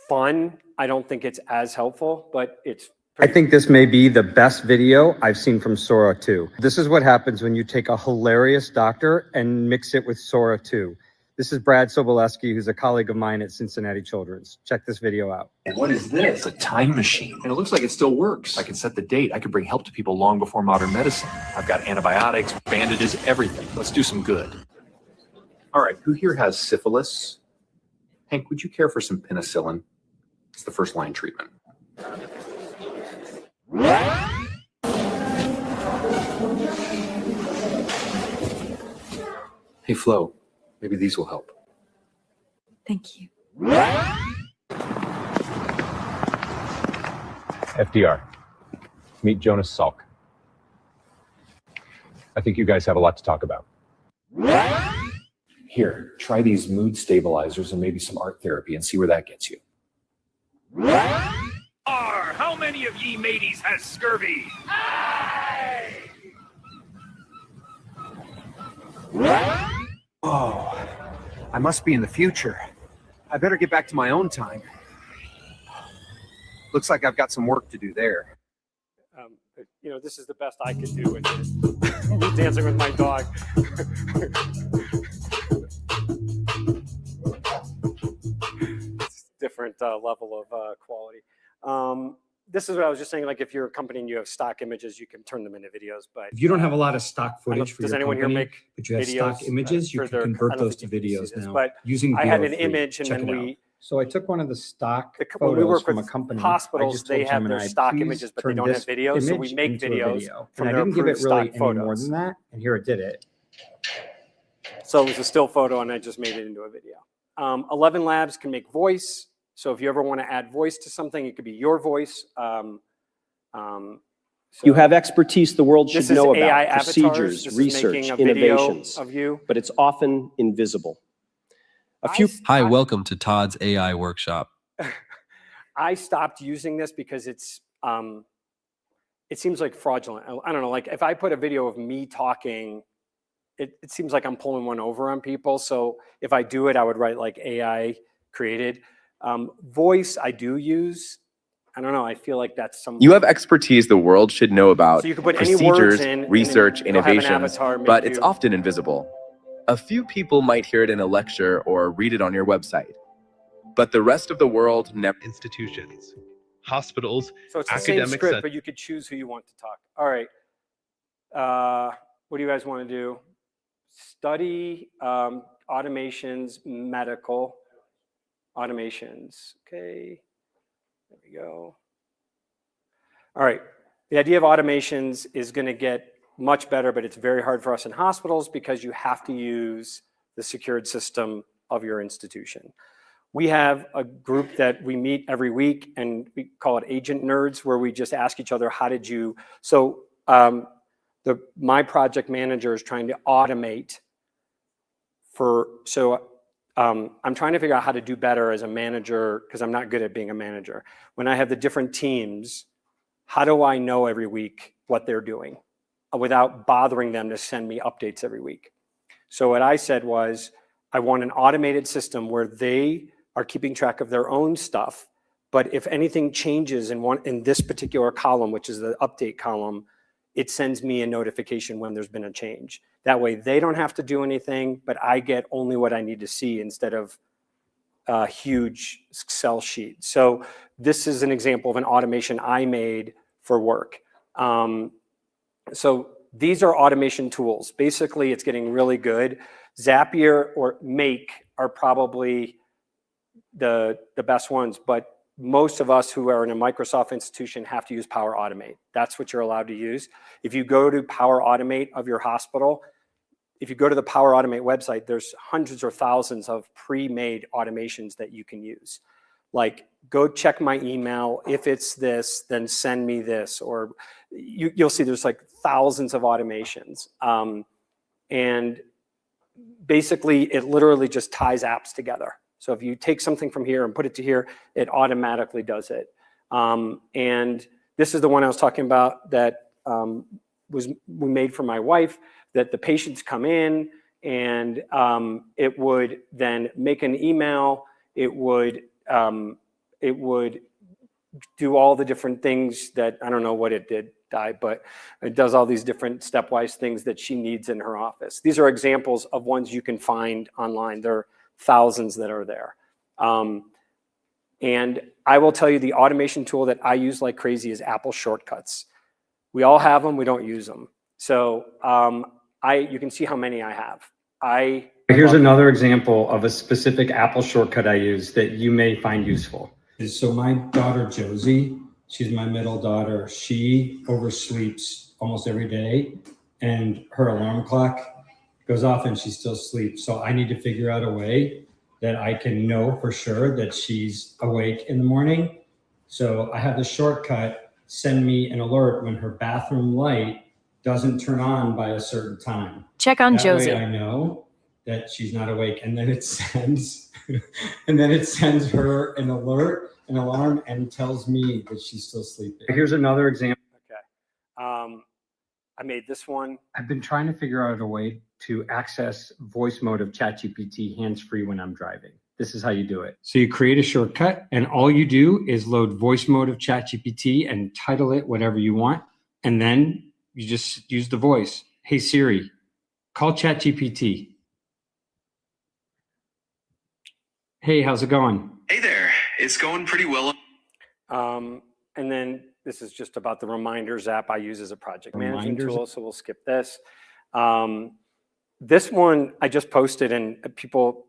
fun. I don't think it's as helpful, but it's I think this may be the best video I've seen from Sora 2. This is what happens when you take a hilarious doctor and mix it with Sora 2. This is Brad Sobolewski, who's a colleague of mine at Cincinnati Children's. Check this video out. What is this? It's a time machine. And it looks like it still works. I can set the date. I can bring help to people long before modern medicine. I've got antibiotics, bandages, everything. Let's do some good. All right, who here has syphilis? Hank, would you care for some penicillin? It's the first line treatment. Hey, Flo, maybe these will help. Thank you. FDR, meet Jonas Salk. I think you guys have a lot to talk about. Here, try these mood stabilizers and maybe some art therapy and see where that gets you. How many of ye mateys has scurvy? Oh, I must be in the future. I better get back to my own time. Looks like I've got some work to do there. You know, this is the best I could do with it. Me dancing with my dog. It's different level of quality. This is what I was just saying, like if you're a company and you have stock images, you can turn them into videos, but If you don't have a lot of stock footage for does your anyone here company, make but you have videos, stock images, you for can their- I convert don't those to think you can see videos this, now but using I had VO3. an image and Check then it out. we- So I took one of the stock when we photos work from a with company. I hospitals, just they told have their Gemini, stock "Please images, but they turn don't have this videos, so we image make into a videos video." from And I their didn't give it approved really stock any more photos. than that, and here it did it. So it was a still photo and I just made it into a video. 11 Labs can make voice. So if you ever want to add voice to something, it could be your voice. You have expertise the world should This is know AI about, avatars. procedures, This is research, making a video innovations, of you. but it's often invisible. A few Hi, welcome to Todd's AI workshop. I stopped using this because it's it seems like fraudulent. I don't know, like if I put a video of me talking, it seems like I'm pulling one over on people. So if I do it, I would write like AI created. Voice I do use. I don't know. I feel like that's some. You have expertise the world should know about, So you can put any procedures, words in, and research, then you'll have an innovations, avatar make but it's you- often invisible. A few people might hear it in a lecture or read it on your website, but the rest of the world never. Institutions, hospitals, So it's the same academic script, centers. but you could choose who you want to talk. All right. What do you guys want to do? Study automations, medical automations. Okay. There we go. All right. The idea of automations is going to get much better, but it's very hard for us in hospitals because you have to use the secured system of your institution. We have a group that we meet every week, and we call it Agent Nerds, where we just ask each other, how did you... So my project manager is trying to automate I'm trying to figure out how to do better as a manager because I'm not good at being a manager. When I have the different teams, how do I know every week what they're doing without bothering them to send me updates every week? So what I said was, I want an automated system where they are keeping track of their own stuff, but if anything changes in this particular column, which is the update column, it sends me a notification when there's been a change. That way they don't have to do anything, but I get only what I need to see instead of a huge Excel sheet. So this is an example of an automation I made for work. So these are automation tools. Basically, it's getting really good. Zapier or Make are probably the best ones, but most of us who are in a Microsoft institution have to use Power Automate. That's what you're allowed to use. If you go to Power Automate of your hospital, if you go to the Power Automate website, there's hundreds or thousands of pre-made automations that you can use. Like, go check my email. If it's this, then send me this. Or you'll see there's like thousands of automations. And basically, it literally just ties apps together. So if you take something from here and put it to here, it automatically does it. And this is the one I was talking about that we made for my wife, that the patients come in and it would then make an email. It would do all the different things that, I don't know what it did, but it does all these different stepwise things that she needs in her office. These are examples of ones you can find online. There are thousands that are there. And I will tell you, the automation tool that I use like crazy is Apple Shortcuts. We all have them, we don't use them. So you can see how many I have. Here's another example of a specific Apple shortcut I use that you may find useful. So my daughter, Josie, she's my middle daughter. She oversleeps almost every day, and her alarm clock goes off and she still sleeps. So I need to figure out a way that I can know for sure that she's awake in the morning. So I have the shortcut send me an alert when her bathroom light doesn't turn on by a certain time. Check on That Josie. way I know that she's not awake, and then it sends her an alert, an alarm, and tells me that she's still sleeping. Here's another example. Okay. I made this one. I've been trying to figure out a way to access voice mode of ChatGPT hands-free when I'm driving. This is how you do it. So you create a shortcut, and all you do is load voice mode of ChatGPT and title it whatever you want. And then you just use the voice. Hey Siri, call ChatGPT. Hey, how's it going? Hey there, it's going pretty well. And then this is just about the Reminders app I use as a project management tool, so we'll skip this. This one I just posted and people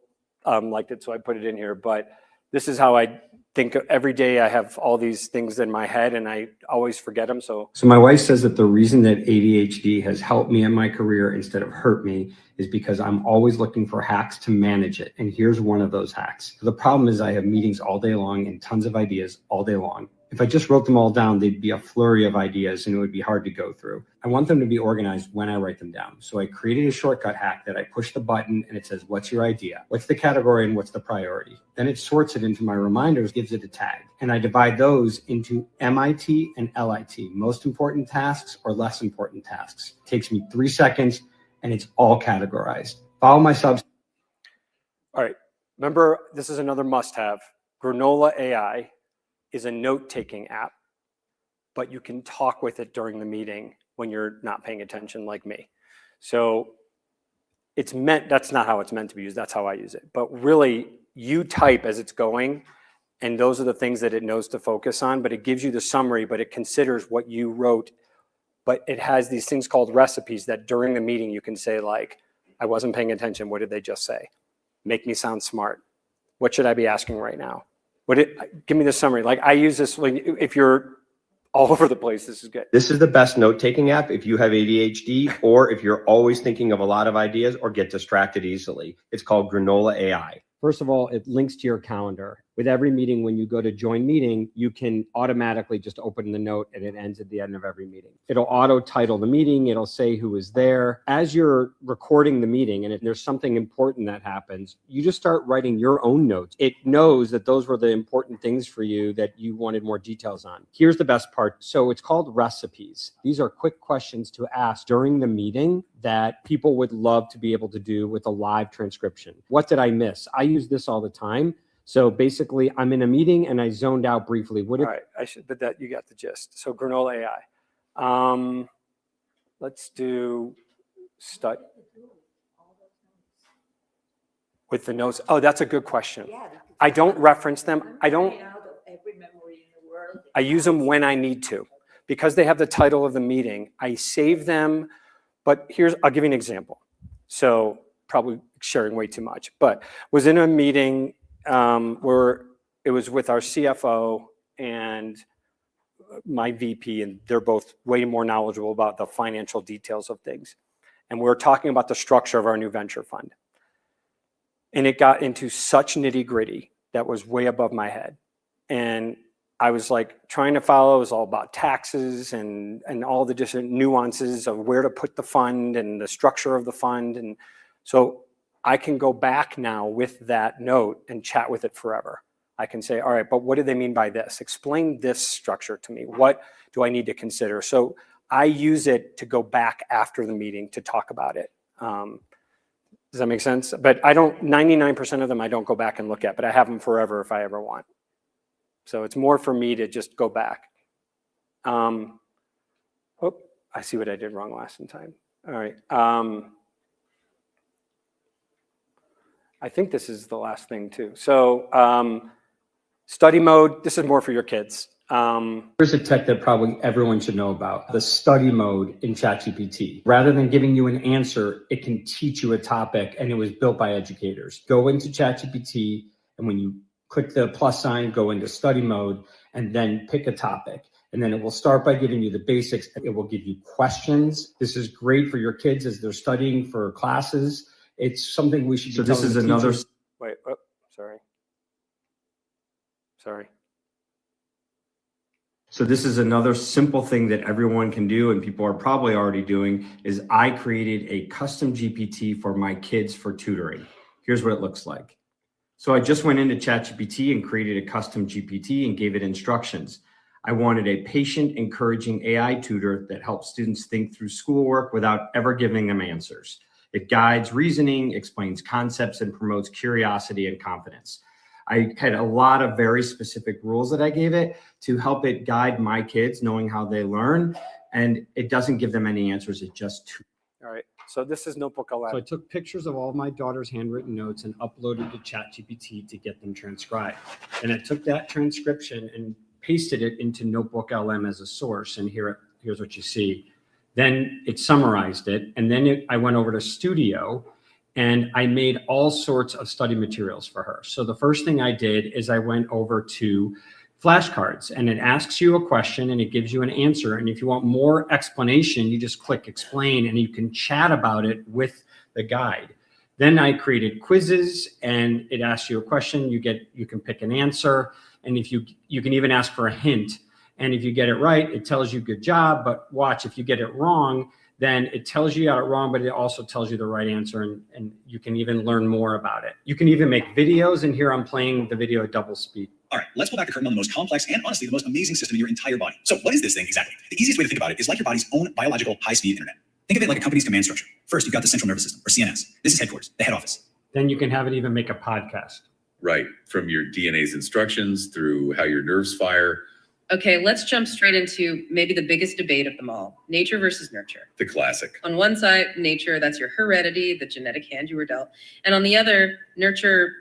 liked it, so I put it in here, but this is how I think every day. I have all these things in my head and I always forget them. So my wife says that the reason that ADHD has helped me in my career instead of hurt me is because I'm always looking for hacks to manage it. And here's one of those hacks. The problem is I have meetings all day long and tons of ideas all day long. If I just wrote them all down, they'd be a flurry of ideas and it would be hard to go through. I want them to be organized when I write them down. So I created a shortcut hack that I push the button and it says, what's your idea? What's the category and what's the priority? Then it sorts it into my reminders, gives it a tag. And I divide those into MIT and LIT, most important tasks or less important tasks. It takes me 3 seconds and it's all categorized. Follow my subs. all right, remember, this is another must-have. Granola AI is a note-taking app, but you can talk with it during the meeting when you're not paying attention like me. So that's not how it's meant to be used, that's how I use it. But really, you type as it's going, and those are the things that it knows to focus on, but it gives you the summary, but it considers what you wrote, but it has these things called recipes that during the meeting you can say like, I wasn't paying attention, what did they just say? Make me sound smart. What should I be asking right now? Give me the summary. Like I use this if you're all over the place, this is good. This is the best note-taking app if you have ADHD or if you're always thinking of a lot of ideas or get distracted easily. It's called Granola AI. First of all, it links to your calendar. With every meeting, when you go to join meeting, you can automatically just open the note and it ends at the end of every meeting. It'll auto title the meeting. It'll say who is there. As you're recording the meeting and if there's something important that happens, you just start writing your own notes. It knows that those were the important things for you that you wanted more details on. Here's the best part. So it's called recipes. These are quick questions to ask during the meeting that people would love to be able to do with a live transcription. What did I miss? I use this all the time. So basically, I'm in a meeting and I zoned out briefly. All right, but that you got the gist. So Granola AI. Let's do with the notes. Oh, that's a good question. I don't reference them. I use them when I need to. Because they have the title of the meeting, I save them. But I'll give you an example. So probably sharing way too much, but was in a meeting where it was with our CFO and my VP, and they're both way more knowledgeable about the financial details of things. and we're talking about the structure of our new venture fund. And it got into such nitty gritty that was way above my head. And I was like trying to follow. It was all about taxes and all the different nuances of where to put the fund and the structure of the fund. And so I can go back now with that note and chat with it forever. I can say, all right, but what do they mean by this? Explain this structure to me. What do I need to consider? So I use it to go back after the meeting to talk about it. Does that make sense? But I don't, 99% of them I don't go back and look at, but I have them forever if I ever want. So it's more for me to just go back. Oh, I see what I did wrong last time. All right. I think this is the last thing too. So study mode, this is more for your kids. Here's a tech that probably everyone should know about, the study mode in ChatGPT. Rather than giving you an answer, it can teach you a topic, and it was built by educators. Go into ChatGPT, and when you click the plus sign, go into study mode, and then pick a topic. And then it will start by giving you the basics. It will give you questions. This is great for your kids as they're studying for classes. It's something we should be telling the teachers. Wait, oh, sorry. Sorry. So this is another simple thing that everyone can do, and people are probably already doing, is I created a custom GPT for my kids for tutoring. Here's what it looks like. So I just went into ChatGPT and created a custom GPT and gave it instructions. I wanted a patient, encouraging AI tutor that helps students think through schoolwork without ever giving them answers. It guides reasoning, explains concepts, and promotes curiosity and confidence. I had a lot of very specific rules that I gave it to help it guide my kids, knowing how they learn. And it doesn't give them any answers. It just. All right. So this is Notebook 11. So I took pictures of all of my daughter's handwritten notes and uploaded to ChatGPT to get them transcribed. And I took that transcription and pasted it into Notebook LM as a source. And here's what you see. Then it summarized it. And then I went over to Studio, and I made all sorts of study materials for her. So the first thing I did is I went over to flashcards, and it asks you a question and it gives you an answer. And if you want more explanation, you just click explain, and you can chat about it with the guide. Then I created quizzes, and it asks you a question. You can pick an answer, and if you can even ask for a hint. And if you get it right, it tells you good job. But watch, if you get it wrong, then it tells you got it wrong, but it also tells you the right answer, and you can even learn more about it. You can even make videos, and here I'm playing the video at double speed. All right, let's pull back the curtain on the most complex and honestly the most amazing system in your entire body. So what is this thing exactly? The easiest way to think about it is like your body's own biological high-speed internet. Think of it like a company's command structure. First, you've got the central nervous system, or CNS. This is headquarters, the head office. Then you can have it even make a podcast. Right, from your DNA's instructions through how your nerves fire. Okay, let's jump straight into maybe the biggest debate of them all, nature versus nurture. The classic. On one side, nature, that's your heredity, the genetic hand you were dealt. And on the other, nurture.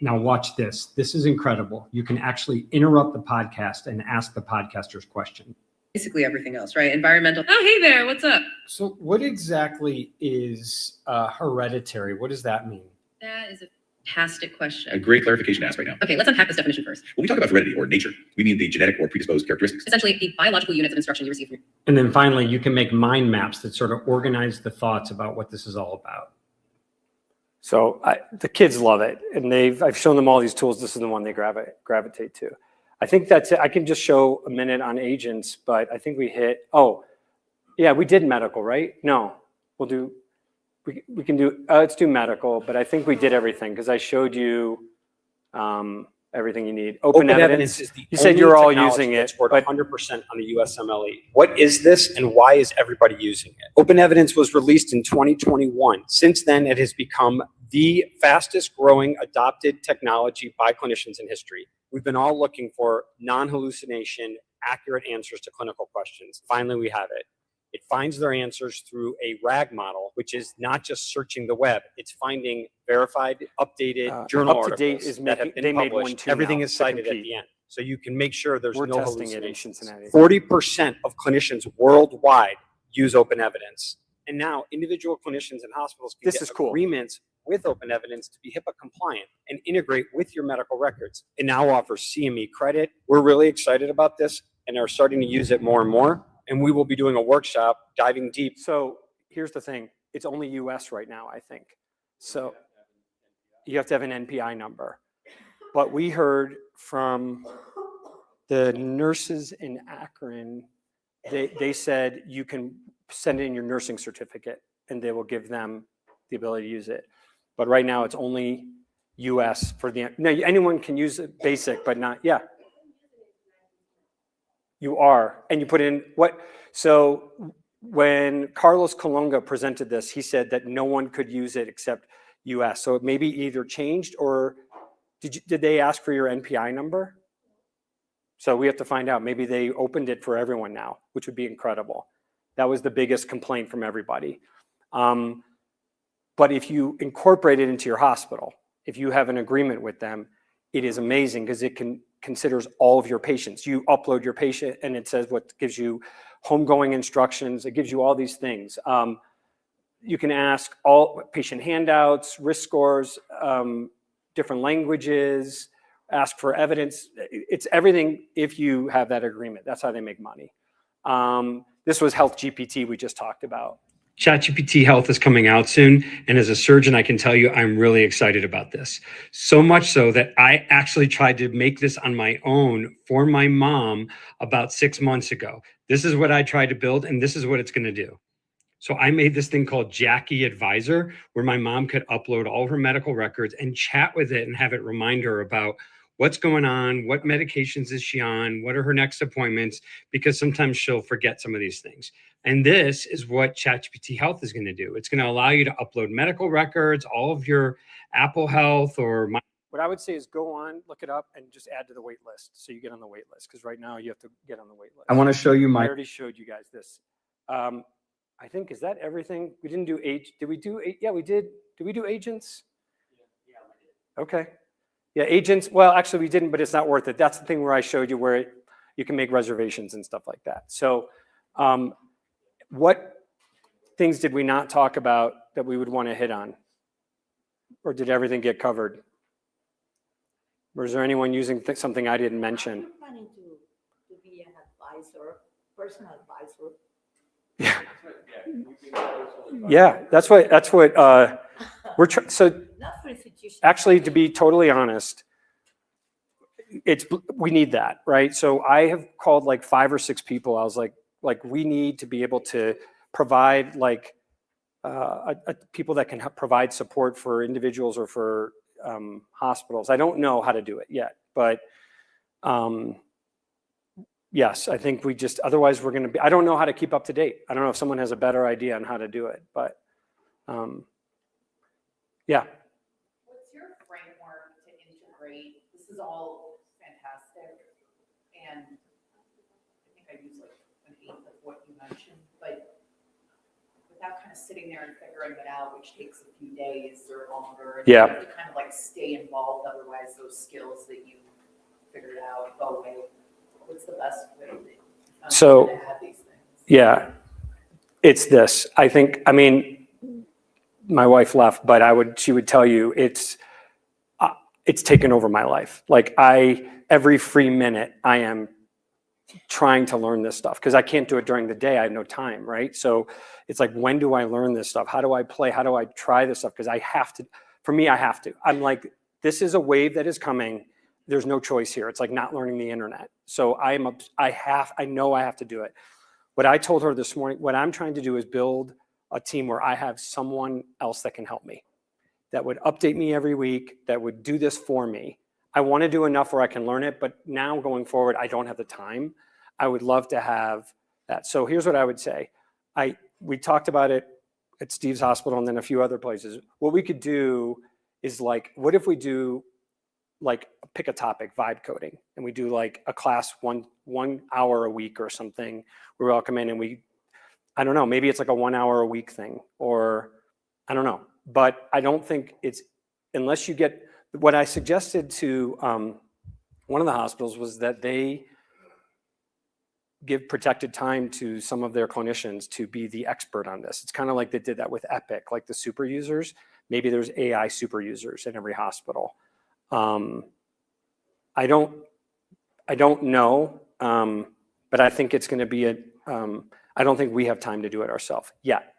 Now watch this. This is incredible. You can actually interrupt the podcast and ask the podcasters question. Basically everything else, right? Environmental. Oh, hey there, what's up? So what exactly is hereditary? What does that mean? That is a fantastic question. A great clarification to ask right now. Okay, let's unpack this definition first. When we talk about heredity or nature, we mean the genetic or predisposed characteristics. Essentially, the biological units of instruction you receive from your. And then finally, you can make mind maps that sort of organize the thoughts about what this is all about. So the kids love it, and I've shown them all these tools. This is the one they gravitate to. I think that's it. I can just show a minute on agents, but I think we hit. Oh, yeah, we did medical, right? No, we'll do. We can do. Let's do medical, but I think we did everything because I showed you everything you need. Open evidence is the you said you're all using it, scored but 100% on the USMLE. What is this, and why is everybody using it? Open Evidence was released in 2021. Since then, it has become the fastest growing adopted technology by clinicians in history. We've been all looking for non-hallucination, accurate answers to clinical questions. Finally, we have it. It finds their answers through a RAG model, which is not just searching the web. It's finding verified, updated journal up to date articles is that have making. been They made published. one too. Everything now is to cited at compete. the end. So you can make sure there's We're no testing it in hallucinations. Cincinnati. 40% of clinicians worldwide use Open Evidence. And now individual clinicians and hospitals can This get is cool. agreements with Open Evidence to be HIPAA compliant and integrate with your medical records. It now offers CME credit. We're really excited about this and are starting to use it more and more. And we will be doing a workshop diving deep. So here's the thing. it's only US right now, I think. So you have to have an NPI number. But we heard from the nurses in Akron, they said you can send in your nursing certificate and they will give them the ability to use it. But right now it's only US for the, no, anyone can use it basic, but not, yeah. You are, and you put in what, so when Carlos Colunga presented this, he said that no one could use it except US. So it maybe either changed or did they ask for your NPI number? So we have to find out. Maybe they opened it for everyone now, which would be incredible. That was the biggest complaint from everybody. But if you incorporate it into your hospital, if you have an agreement with them, it is amazing because it considers all of your patients. You upload your patient and it says what gives you homegoing instructions. It gives you all these things. You can ask all patient handouts, risk scores, different languages, ask for evidence. It's everything if you have that agreement. That's how they make money. This was Health GPT we just talked about. ChatGPT Health is coming out soon. And as a surgeon, I can tell you, I'm really excited about this. So much so that I actually tried to make this on my own for my mom about 6 months ago. This is what I tried to build, and this is what it's going to do. So I made this thing called Jackie Advisor, where my mom could upload all of her medical records and chat with it and have it remind her about what's going on, what medications is she on, what are her next appointments, because sometimes she'll forget some of these things. And this is what ChatGPT Health is going to do. It's going to allow you to upload medical records, all of your Apple Health or my. What I would say is go on, look it up, and just add to the wait list so you get on the wait list. Because right now you have to get on the wait list. I want to show you I already showed you guys this. I think, is that everything? We didn't do did we do, yeah, we did. Did we do agents? Yeah, we did. Okay. Yeah, agents, well, actually we didn't, but it's not worth it. That's the thing where I showed you where you can make reservations and stuff like that. So what things did we not talk about that we would want to hit on? Or did everything get covered? Or is there anyone using something I didn't mention? I'm planning to be an advisor, personal advisor. Yeah, that's what we're trying. So actually, to be totally honest, we need that, right? So I have called like 5 or 6 people. I was like we need to be able to provide like people that can provide support for individuals or for hospitals. I don't know how to do it yet, but yes, I think we just, otherwise we're going to be, I don't know how to keep up to date. I don't know if someone has a better idea on how to do it, but yeah. What's your framework to integrate? This is all fantastic. And I think I use like an eighth of what you mentioned, but without kind of sitting there and figuring it out, which takes a few days or longer. And Yeah. you have to kind of like stay involved. Otherwise those skills that you figured out go away. What's the best way So, to add these things? Yeah, it's this. I think, I mean, my wife left, but she would tell you it's taken over my life. Like every free minute I am trying to learn this stuff because I can't do it during the day. I have no time, right? So it's like, when do I learn this stuff? How do I play? How do I try this stuff? Because I have to, for me, I have to. I'm like, this is a wave that is coming. There's no choice here. It's like not learning the internet. So I know I have to do it. What I told her this morning, what I'm trying to do is build a team where I have someone else that can help me, that would update me every week, that would do this for me. I want to do enough where I can learn it, but now going forward, I don't have the time. I would love to have that. So here's what I would say. We talked about it at Steve's hospital and then a few other places. What we could do is like, what if we do like pick a topic, vibe coding, and we do like a class one hour a week or something where we all come in and I don't know, maybe it's like a 1 hour a week thing, or I don't know. But I don't think it's, unless you get, what I suggested to one of the hospitals was that they give protected time to some of their clinicians to be the expert on this. It's kind of like they did that with Epic, like the super users. Maybe there's AI super users in every hospital. I don't know, but I think it's going to be I don't think we have time to do it ourselves yet.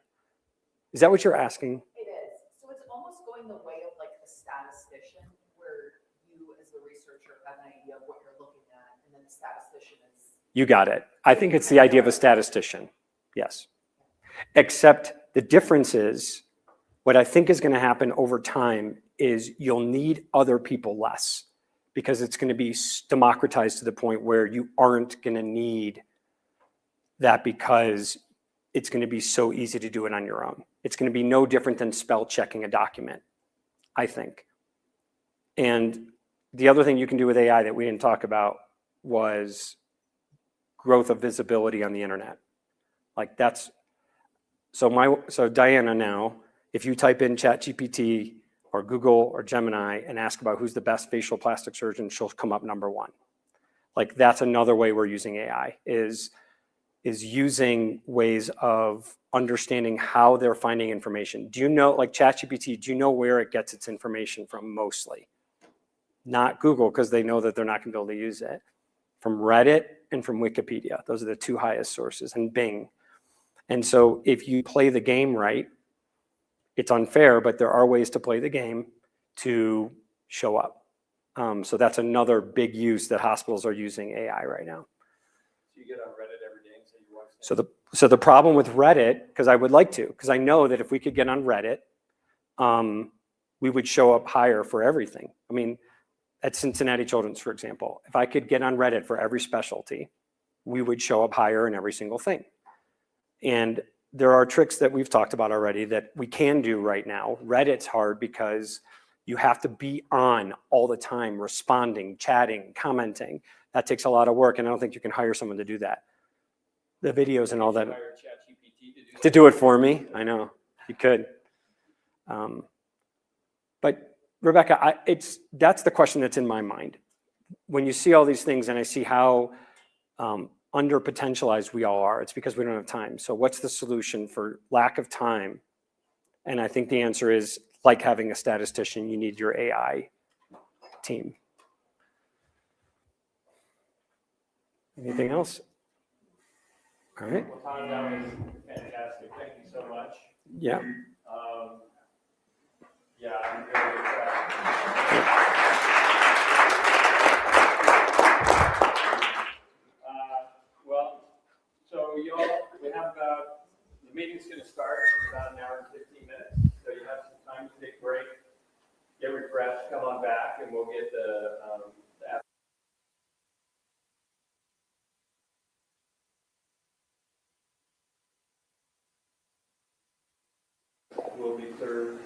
Is that what you're asking? It is. So it's almost going the way of like the statistician, where you as the researcher have an idea of what you're looking at, and then the statistician is. You got it. I think it's the idea of a statistician. Yes. Except the difference is, what I think is going to happen over time is you'll need other people less, because it's going to be democratized to the point where you aren't going to need that, because it's going to be so easy to do it on your own. It's going to be no different than spell checking a document, I think. And the other thing you can do with AI that we didn't talk about was growth of visibility on the internet. Like that's, so Diana now, if you type in ChatGPT or Google or Gemini and ask about who's the best facial plastic surgeon, she'll come up number one. Like that's another way we're using AI, is using ways of understanding how they're finding information. Do you know, like ChatGPT, do you know where it gets its information from mostly? Not Google, because they know that they're not going to be able to use it. From Reddit and from Wikipedia. Those are the two highest sources, and Bing. And so if you play the game right, it's unfair, but there are ways to play the game to show up. So that's another big use that hospitals are using AI right now. So you get on Reddit every day and say you watch So the problem with Reddit, because I would like to, because I know that if we could get on Reddit, we would show up higher for everything. I mean, at Cincinnati Children's, for example, if I could get on Reddit for every specialty, we would show up higher in every single thing. And there are tricks that we've talked about already that we can do right now. Reddit's hard because you have to be on all the time, responding, chatting, commenting. That takes a lot of work, and I don't think you can hire someone to do that. The videos and all that. To do it for me, I know, you could. But Rebecca, that's the question that's in my mind. When you see all these things and I see how under-potentialized we all are, it's because we don't have time. So what's the solution for lack of time? And I think the answer is, like having a statistician, you need your AI team. Anything else? All right. Well, Todd, that was fantastic. Thank you so much. Yeah. Yeah, I'm really impressed. Well, so y'all, we have about, the meeting's going to start in about an hour and 15 minutes. So you have some time to take a break, get refreshed, come on back, and we'll get the will be served